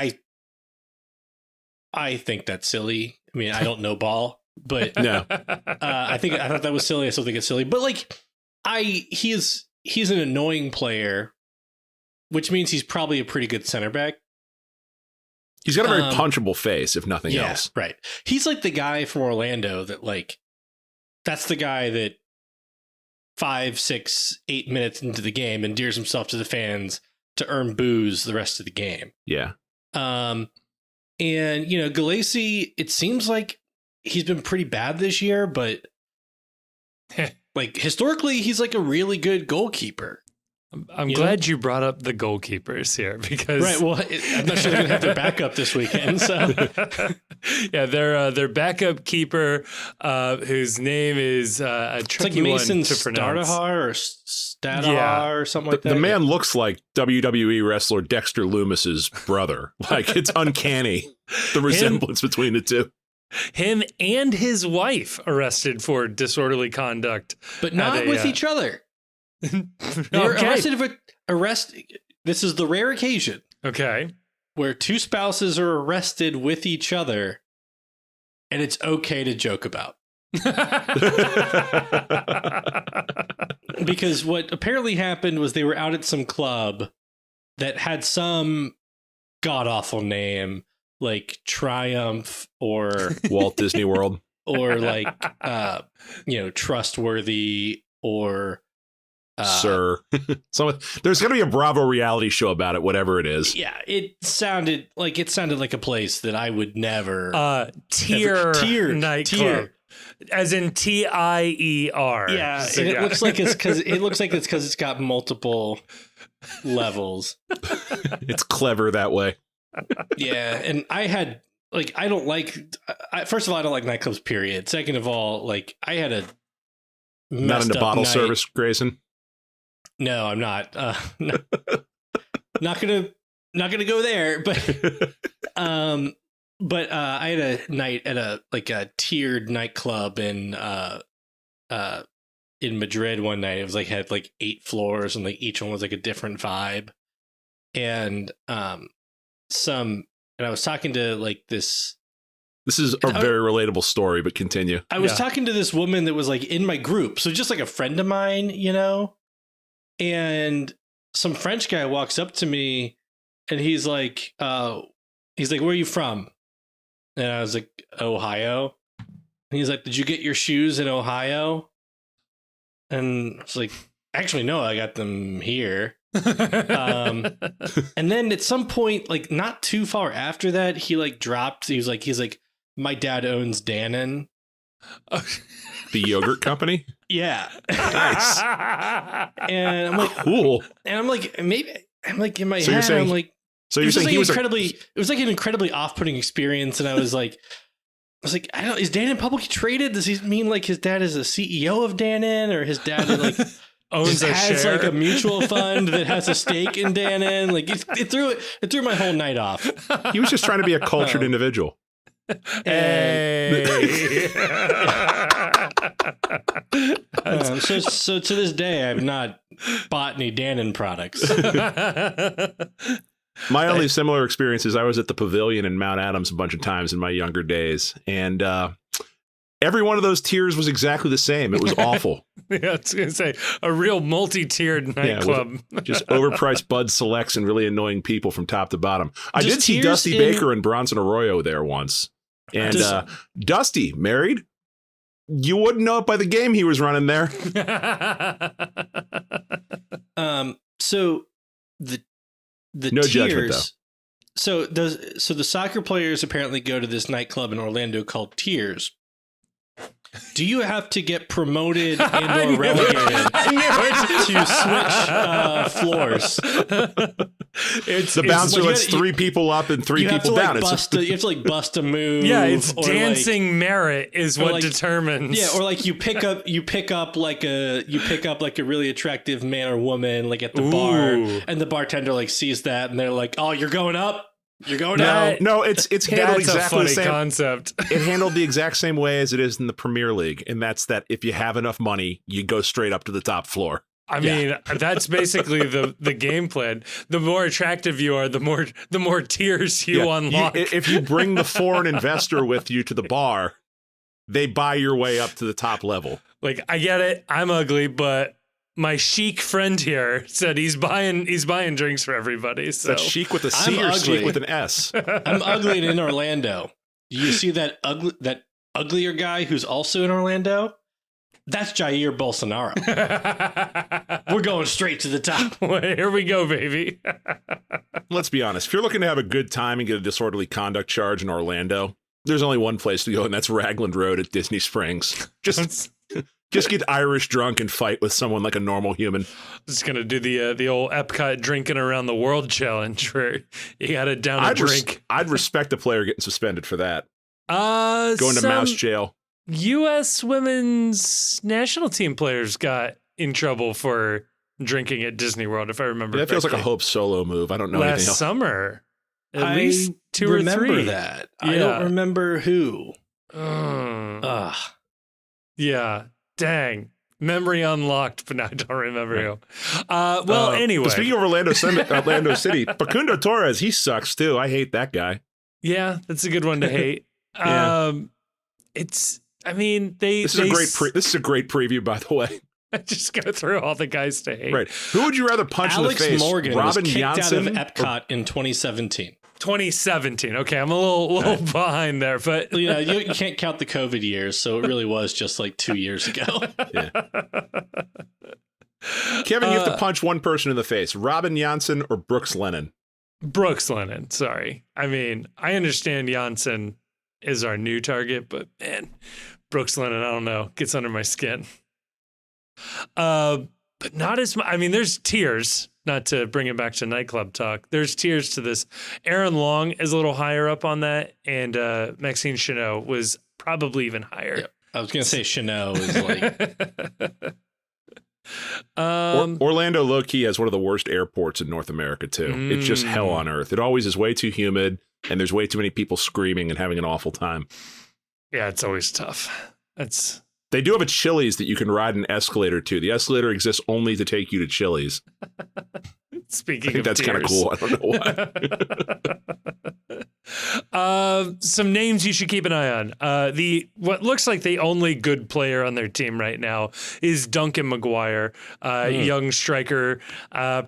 Speaker 4: I think that's silly. I mean, I don't know ball, but
Speaker 3: No.
Speaker 4: I thought that was silly. I still think it's silly. But like he's an annoying player, which means he's probably a pretty good center back.
Speaker 3: He's got a very punchable face, if nothing
Speaker 4: Yeah,
Speaker 3: else.
Speaker 4: right. He's like the guy from Orlando that like that's the guy that 5, 6, 8 minutes into the game endears himself to the fans to earn boos the rest of the game.
Speaker 3: Yeah.
Speaker 4: And you know, Gulacy, it seems like he's been pretty bad this year, but like historically, he's like a really good goalkeeper.
Speaker 1: I'm glad you brought up the goalkeepers here because
Speaker 4: right. Well, I'm not sure they're gonna have their backup this weekend. So
Speaker 1: yeah, their backup keeper, whose name is a tricky
Speaker 4: like Mason
Speaker 1: one to pronounce.
Speaker 4: Stardahar or Stadahar or something like that.
Speaker 3: The man looks like WWE wrestler Dexter Loomis's brother. Like it's uncanny the resemblance between the two.
Speaker 1: Him and his wife arrested for disorderly conduct,
Speaker 4: but not with each other. They're arrested. This is the rare occasion.
Speaker 1: Okay.
Speaker 4: Where two spouses are arrested with each other, and it's okay to joke about. Because what apparently happened was they were out at some club that had some god-awful name, like Triumph or
Speaker 3: Walt Disney World.
Speaker 4: Or like, Trustworthy or...
Speaker 3: Sir. There's going to be a Bravo reality show about it, whatever it is.
Speaker 4: Yeah, it sounded like a place that I would never
Speaker 1: tier nightclub. As in TIER.
Speaker 4: Yeah, and it looks like it's because it's got multiple levels.
Speaker 3: It's clever that way.
Speaker 4: Yeah, and first of all, I don't like nightclubs, period. Second of all, like I had a
Speaker 3: not into bottle
Speaker 4: night.
Speaker 3: Service, Grayson.
Speaker 4: No, I'm not. Not gonna go there. But I had a night at a tiered nightclub in Madrid one night. It was like had like 8 floors and like each one was like a different vibe. And I was talking to like this.
Speaker 3: This is a very relatable story, but continue.
Speaker 4: I was talking to this woman that was like in my group, so just like a friend of mine, you know. And some French guy walks up to me and he's like, where are you from? And I was like, Ohio. And he's like, did you get your shoes in Ohio? And I was like, actually, no, I got them here. And then at some point, like not too far after that, he like dropped, he's like, my dad owns Dannon.
Speaker 3: The yogurt company?
Speaker 4: Yeah.
Speaker 3: Nice.
Speaker 4: And I'm like,
Speaker 3: cool.
Speaker 4: And I'm like, maybe I'm like in my
Speaker 3: so
Speaker 4: head,
Speaker 3: you're saying,
Speaker 4: I'm like,
Speaker 3: so you're saying
Speaker 4: it was like an incredibly off-putting experience. And I was like, is Dannon publicly traded? Does he mean like his dad is a CEO of Dannon, or his dad is like
Speaker 1: owns
Speaker 4: has
Speaker 1: share?
Speaker 4: Like a mutual fund that has a stake in Dannon? Like it threw my whole night off.
Speaker 3: He was just trying to be a cultured individual.
Speaker 1: Hey.
Speaker 4: So to this day, I've not bought any Dannon products.
Speaker 3: My only similar experience is I was at the Pavilion in Mount Adams a bunch of times in my younger days, and every one of those tiers was exactly the same. It was awful.
Speaker 1: Yeah, I was going to say, a real multi-tiered nightclub.
Speaker 3: Just overpriced Bud Selects and really annoying people from top to bottom. I did see Dusty Baker and Bronson Arroyo there once. And Dusty, married? You wouldn't know it by the game he was running there.
Speaker 4: So the
Speaker 3: no
Speaker 4: tiers,
Speaker 3: judgment, though.
Speaker 4: So the soccer players apparently go to this nightclub in Orlando called Tiers. Do you have to get promoted and or relegated to switch floors?
Speaker 3: The bouncer lets 3 people up and 3 people down.
Speaker 4: You have to like bust a move.
Speaker 1: Yeah, it's dancing merit is what determines.
Speaker 4: Yeah, or like you pick up like a really attractive man or woman like at the bar, and the bartender like sees that and they're like, "Oh, you're going up." You're going out.
Speaker 3: No, it's handled
Speaker 1: That's
Speaker 3: exactly the
Speaker 1: a funny
Speaker 3: same
Speaker 1: concept.
Speaker 3: It handled the exact same way as it is in the Premier League, and that's that if you have enough money, you go straight up to the top floor.
Speaker 1: I mean, that's basically the game plan. The more attractive you are, the more tiers you unlock.
Speaker 3: If you bring the foreign investor with you to the bar, they buy your way up to the top level.
Speaker 1: Like, I get it. I'm ugly, but my chic friend here said he's buying drinks for everybody. So
Speaker 3: that's chic with a C or chic with an S?
Speaker 4: I'm ugly in Orlando. Do you see that uglier guy who's also in Orlando? That's Jair Bolsonaro. We're going straight to the top.
Speaker 1: Here we go, baby.
Speaker 3: Let's be honest. If you're looking to have a good time and get a disorderly conduct charge in Orlando, there's only one place to go, and that's Ragland Road at Disney Springs. Just get Irish drunk and fight with someone like a normal human.
Speaker 1: Just gonna do the old Epcot drinking around the world challenge where you gotta down a drink.
Speaker 3: I'd respect a player getting suspended for that. Going to
Speaker 1: some
Speaker 3: mouse jail.
Speaker 1: U.S. women's national team players got in trouble for drinking at Disney World, if I remember.
Speaker 3: That feels like a Hope Solo move. I don't know anything else.
Speaker 1: Last summer, at least 2 or 3.
Speaker 4: I remember that. I don't remember who.
Speaker 1: Yeah. Dang. Memory unlocked, but now I don't remember who. Anyway.
Speaker 3: Speaking of Orlando City, Facundo Torres, he sucks too. I hate that guy.
Speaker 1: Yeah, that's a good one to hate. This is
Speaker 3: a great preview, by the way.
Speaker 1: I'm just going through all the guys to hate.
Speaker 3: Right. Who would you rather punch
Speaker 4: Alex
Speaker 3: in the face?
Speaker 4: Morgan
Speaker 3: Robin
Speaker 4: was kicked
Speaker 3: Janssen
Speaker 4: out of Epcot in 2017.
Speaker 1: 2017. Okay, I'm a little behind there, but
Speaker 4: you can't count the COVID years, so it really was just like 2 years ago.
Speaker 3: Yeah. Kevin, you have to punch one person in the face: Robin Janssen or Brooks Lennon.
Speaker 1: Brooks Lennon. Sorry. I mean, I understand Janssen is our new target, but man, Brooks Lennon, I don't know, gets under my skin. But not as much. I mean, there's tiers, not to bring it back to nightclub talk. There's tiers to this. Aaron Long is a little higher up on that, and Maxine Chanot was probably even higher.
Speaker 4: Yep. I was going to say Chanot is like...
Speaker 3: Orlando low-key has one of the worst airports in North America, too. It's just hell on earth. It always is way too humid, and there's way too many people screaming and having an awful time.
Speaker 1: Yeah, it's always tough.
Speaker 3: They do have a Chili's that you can ride an escalator to. The escalator exists only to take you to Chili's.
Speaker 1: Speaking
Speaker 3: I think
Speaker 1: of
Speaker 3: that's kind of cool. I don't know
Speaker 1: why. Some names you should keep an eye on. What looks like the only good player on their team right now is Duncan McGuire, young striker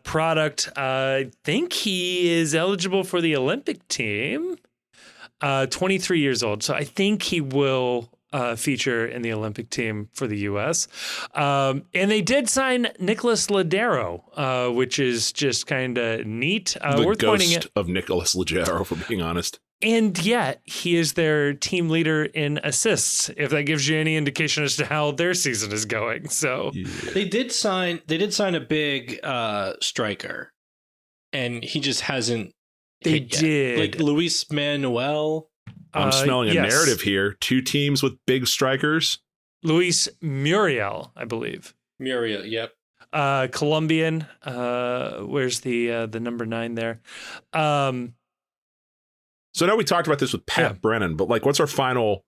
Speaker 1: product. I think he is eligible for the Olympic team. 23 years old, so I think he will feature in the Olympic team for the U.S. And they did sign Nicholas Ladero, which is just kind of neat.
Speaker 3: The
Speaker 1: worth pointing
Speaker 3: ghost of Nicholas Ladero, for being honest.
Speaker 1: And yet, he is their team leader in assists, if that gives you any indication as to how their season is going. So
Speaker 4: They did sign a big striker, and he just hasn't hit yet. Like Luis Manuel.
Speaker 3: I'm smelling a narrative here. 2 teams with big strikers.
Speaker 1: Luis Muriel, I believe.
Speaker 4: Muriel, yep.
Speaker 1: Colombian. Where's the number 9 there?
Speaker 3: So now we talked about this with Pat Brennan, but like, what's our final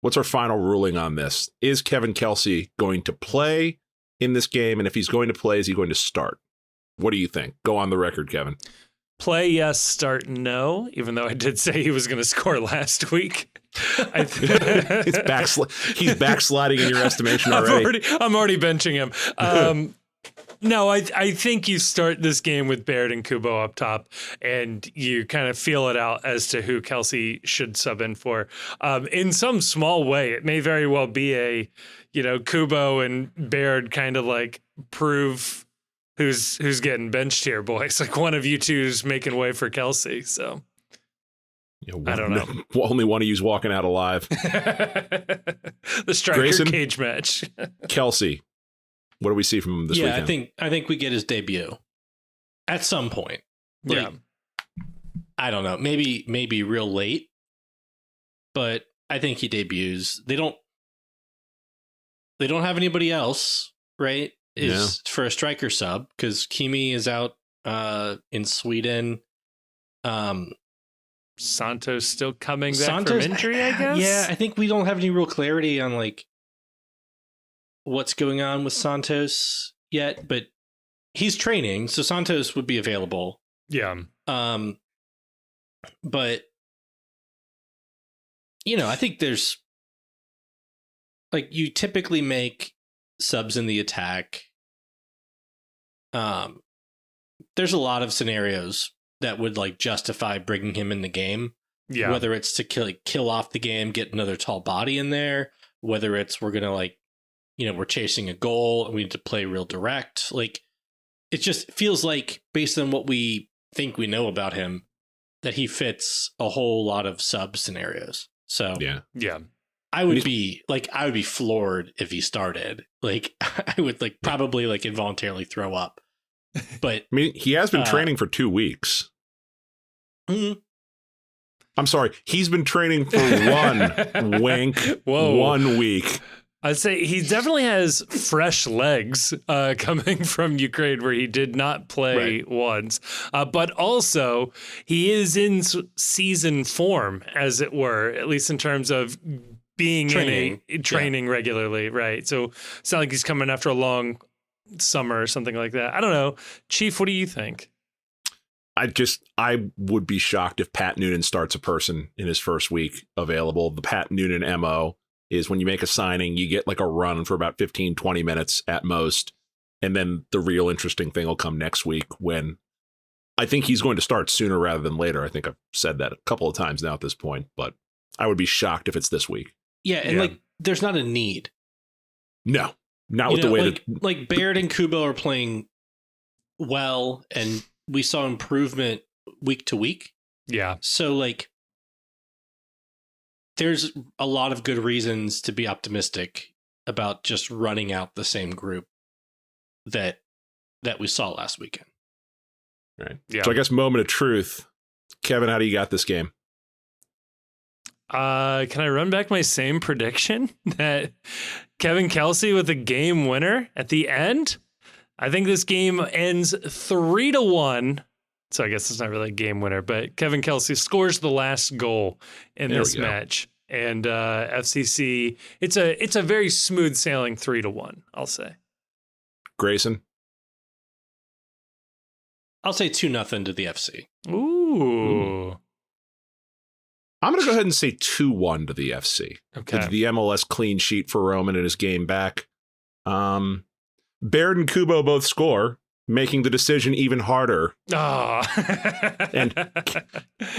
Speaker 3: ruling on this? Is Kevin Kelsey going to play in this game? And if he's going to play, is he going to start? What do you think? Go on the record, Kevin.
Speaker 1: Play yes, start no, even though I did say he was going to score last week.
Speaker 3: He's backsliding in your estimation already.
Speaker 1: I'm already benching him. No, I think you start this game with Baird and Kubo up top, and you kind of feel it out as to who Kelsey should sub in for. In some small way, it may very well be a, Kubo and Baird kind of like prove who's getting benched here, boys. Like one of you two's making way for Kelsey. So I don't know.
Speaker 3: Only one of you's walking out alive.
Speaker 1: The striker
Speaker 3: Grayson,
Speaker 1: cage match.
Speaker 3: Kelsey, what do we see from him this weekend?
Speaker 4: I think we get his debut at some point. Like, I don't know. Maybe real late, but I think he debuts. They don't have anybody else, right? For a striker sub, because Kimi is out in Sweden.
Speaker 1: Santos still coming back from injury, I guess.
Speaker 4: Yeah, I think we don't have any real clarity on like what's going on with Santos yet, but he's training, so Santos would be available.
Speaker 1: Yeah.
Speaker 4: But I think there's you typically make subs in the attack. There's a lot of scenarios that would justify bringing him in the game.
Speaker 1: Yeah.
Speaker 4: Whether it's to kill off the game, get another tall body in there, whether it's we're gonna we're chasing a goal and we need to play real direct. It just feels like, based on what we think we know about him, that he fits a whole lot of sub scenarios. So
Speaker 1: yeah.
Speaker 4: I would be floored if he started. I would probably involuntarily throw up. But
Speaker 3: I mean, he has been training for 2 weeks.
Speaker 4: Mm-hmm.
Speaker 3: I'm sorry, he's been training for one 1 week.
Speaker 1: I'd say he definitely has fresh legs coming from Ukraine, where he did not play once. But also, he is in season form, as it were, at least in terms of being training regularly, right? So it's not like he's coming after a long summer or something like that. I don't know. Chief, what do you think?
Speaker 3: I would be shocked if Pat Noonan starts a person in his first week available. The Pat Noonan MO is when you make a signing, you get a run for about 15, 20 minutes at most. And then the real interesting thing will come next week, when I think he's going to start sooner rather than later. I think I've said that a couple of times now at this point, but I would be shocked if it's this week.
Speaker 4: Yeah. And there's not a need.
Speaker 3: No, not with the way
Speaker 4: that Baird and Kubo are playing well, and we saw improvement week to week.
Speaker 1: Yeah.
Speaker 4: So there's a lot of good reasons to be optimistic about just running out the same group that we saw last weekend.
Speaker 3: Right.
Speaker 1: Yeah.
Speaker 3: So I guess moment of truth. Kevin, how do you got this game?
Speaker 1: Can I run back my same prediction that Kevin Kelsey with a game winner at the end? I think this game ends 3-1. So I guess it's not really a game winner, but Kevin Kelsey scores the last goal in this match. And FCC, it's a very smooth sailing 3-1, I'll say.
Speaker 3: Grayson?
Speaker 4: I'll say 2-0 to the FC.
Speaker 1: Ooh.
Speaker 3: I'm going to go ahead and say 2-1 to the FC.
Speaker 1: Okay.
Speaker 3: It's the MLS clean sheet for Roman in his game back. Baird and Kubo both score, making the decision even harder.
Speaker 1: Oh.
Speaker 3: And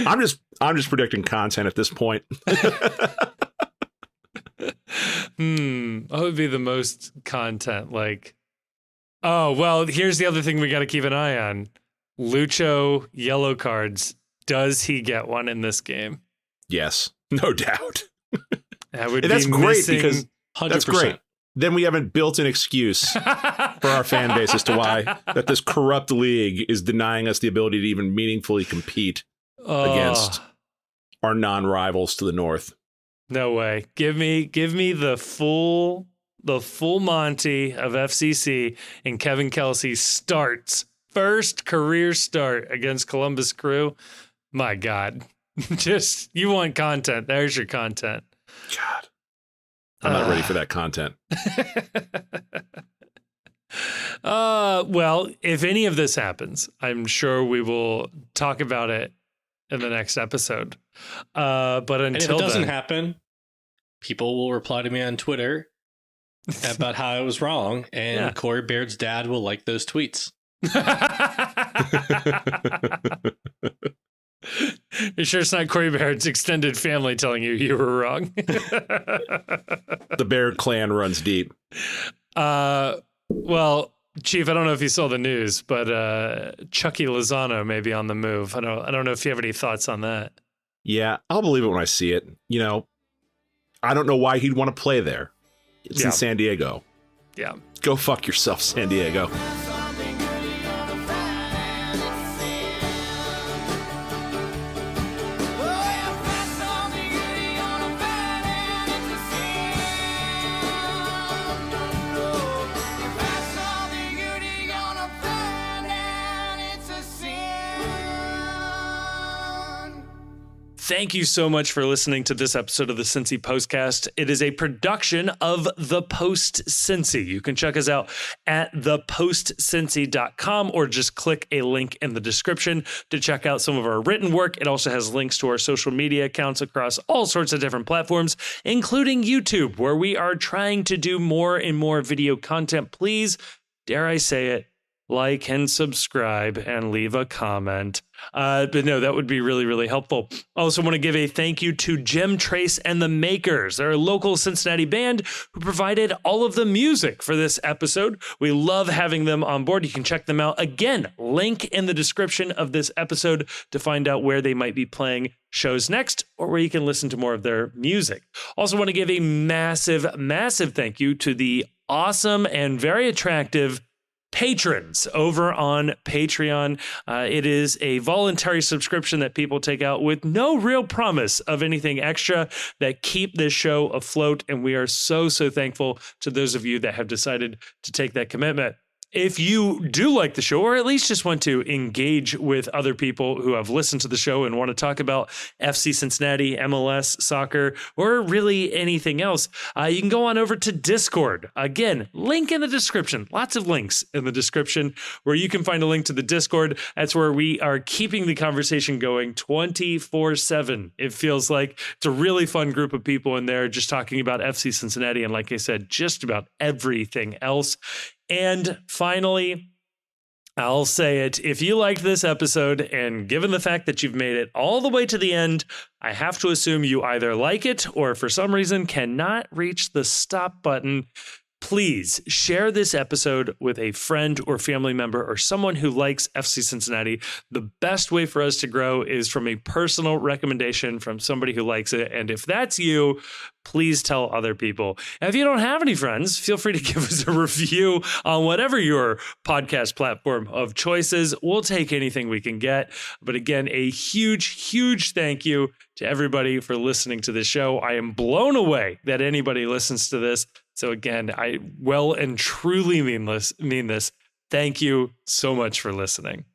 Speaker 3: I'm just predicting content at this point.
Speaker 1: What would be the most content? Oh, well, here's the other thing we got to keep an eye on. Lucho yellow cards. Does he get one in this game?
Speaker 3: Yes, no doubt.
Speaker 1: That would
Speaker 3: that's
Speaker 1: be
Speaker 3: great
Speaker 1: missing.
Speaker 3: because
Speaker 4: 100%.
Speaker 3: That's great. Then we have a built-in excuse for our fan base as to why that this corrupt league is denying us the ability to even meaningfully compete against our non-rivals to the north.
Speaker 1: No way. Give me the full Monty of FCC, and Kevin Kelsey starts first career start against Columbus Crew. My God. Just, you want content. There's your content.
Speaker 3: God. I'm not ready for that content.
Speaker 1: Well, if any of this happens, I'm sure we will talk about it in the next episode. But until
Speaker 4: and if it doesn't happen, people will reply to me on Twitter about how I was wrong, and Corey Baird's dad will like those tweets.
Speaker 1: You sure it's not Corey Baird's extended family telling you were wrong?
Speaker 3: The Baird clan runs deep.
Speaker 1: Well, Chief, I don't know if you saw the news, but Chucky Lozano may be on the move. I don't know if you have any thoughts on that.
Speaker 3: Yeah, I'll believe it when I see it. You know, I don't know why he'd want to play there. It's in San Diego.
Speaker 1: Yeah.
Speaker 3: Go fuck yourself, San Diego.
Speaker 1: Thank you so much for listening to this episode of the Cincy Postcast. It is a production of The Post Cincy. You can check us out at thepostcincy.com or just click a link in the description to check out some of our written work. It also has links to our social media accounts across all sorts of different platforms, including YouTube, where we are trying to do more and more video content. Please, dare I say it, like and subscribe and leave a comment. But no, that would be really, really helpful. Also want to give a thank you to Jim Trace and the Makers. They're a local Cincinnati band who provided all of the music for this episode. We love having them on board. You can check them out. Again, link in the description of this episode to find out where they might be playing shows next or where you can listen to more of their music. Also want to give a massive, massive thank you to the awesome and very attractive patrons over on Patreon. It is a voluntary subscription that people take out with no real promise of anything extra that keep this show afloat. And we are so, so thankful to those of you that have decided to take that commitment. If you do like the show, or at least just want to engage with other people who have listened to the show and want to talk about FC Cincinnati, MLS, soccer, or really anything else, you can go on over to Discord. Again, link in the description. Lots of links in the description where you can find a link to the Discord. That's where we are keeping the conversation going 24/7. It feels like it's a really fun group of people in there just talking about FC Cincinnati and, like I said, just about everything else. And finally, I'll say it, if you liked this episode, and given the fact that you've made it all the way to the end, I have to assume you either like it or for some reason cannot reach the stop button. Please share this episode with a friend or family member or someone who likes FC Cincinnati. The best way for us to grow is from a personal recommendation from somebody who likes it. And if that's you, please tell other people. And if you don't have any friends, feel free to give us a review on whatever your podcast platform of choice is. We'll take anything we can get. But again, a huge, huge thank you to everybody for listening to this show. I am blown away that anybody listens to this. So again, I well and truly mean this. Thank you so much for listening.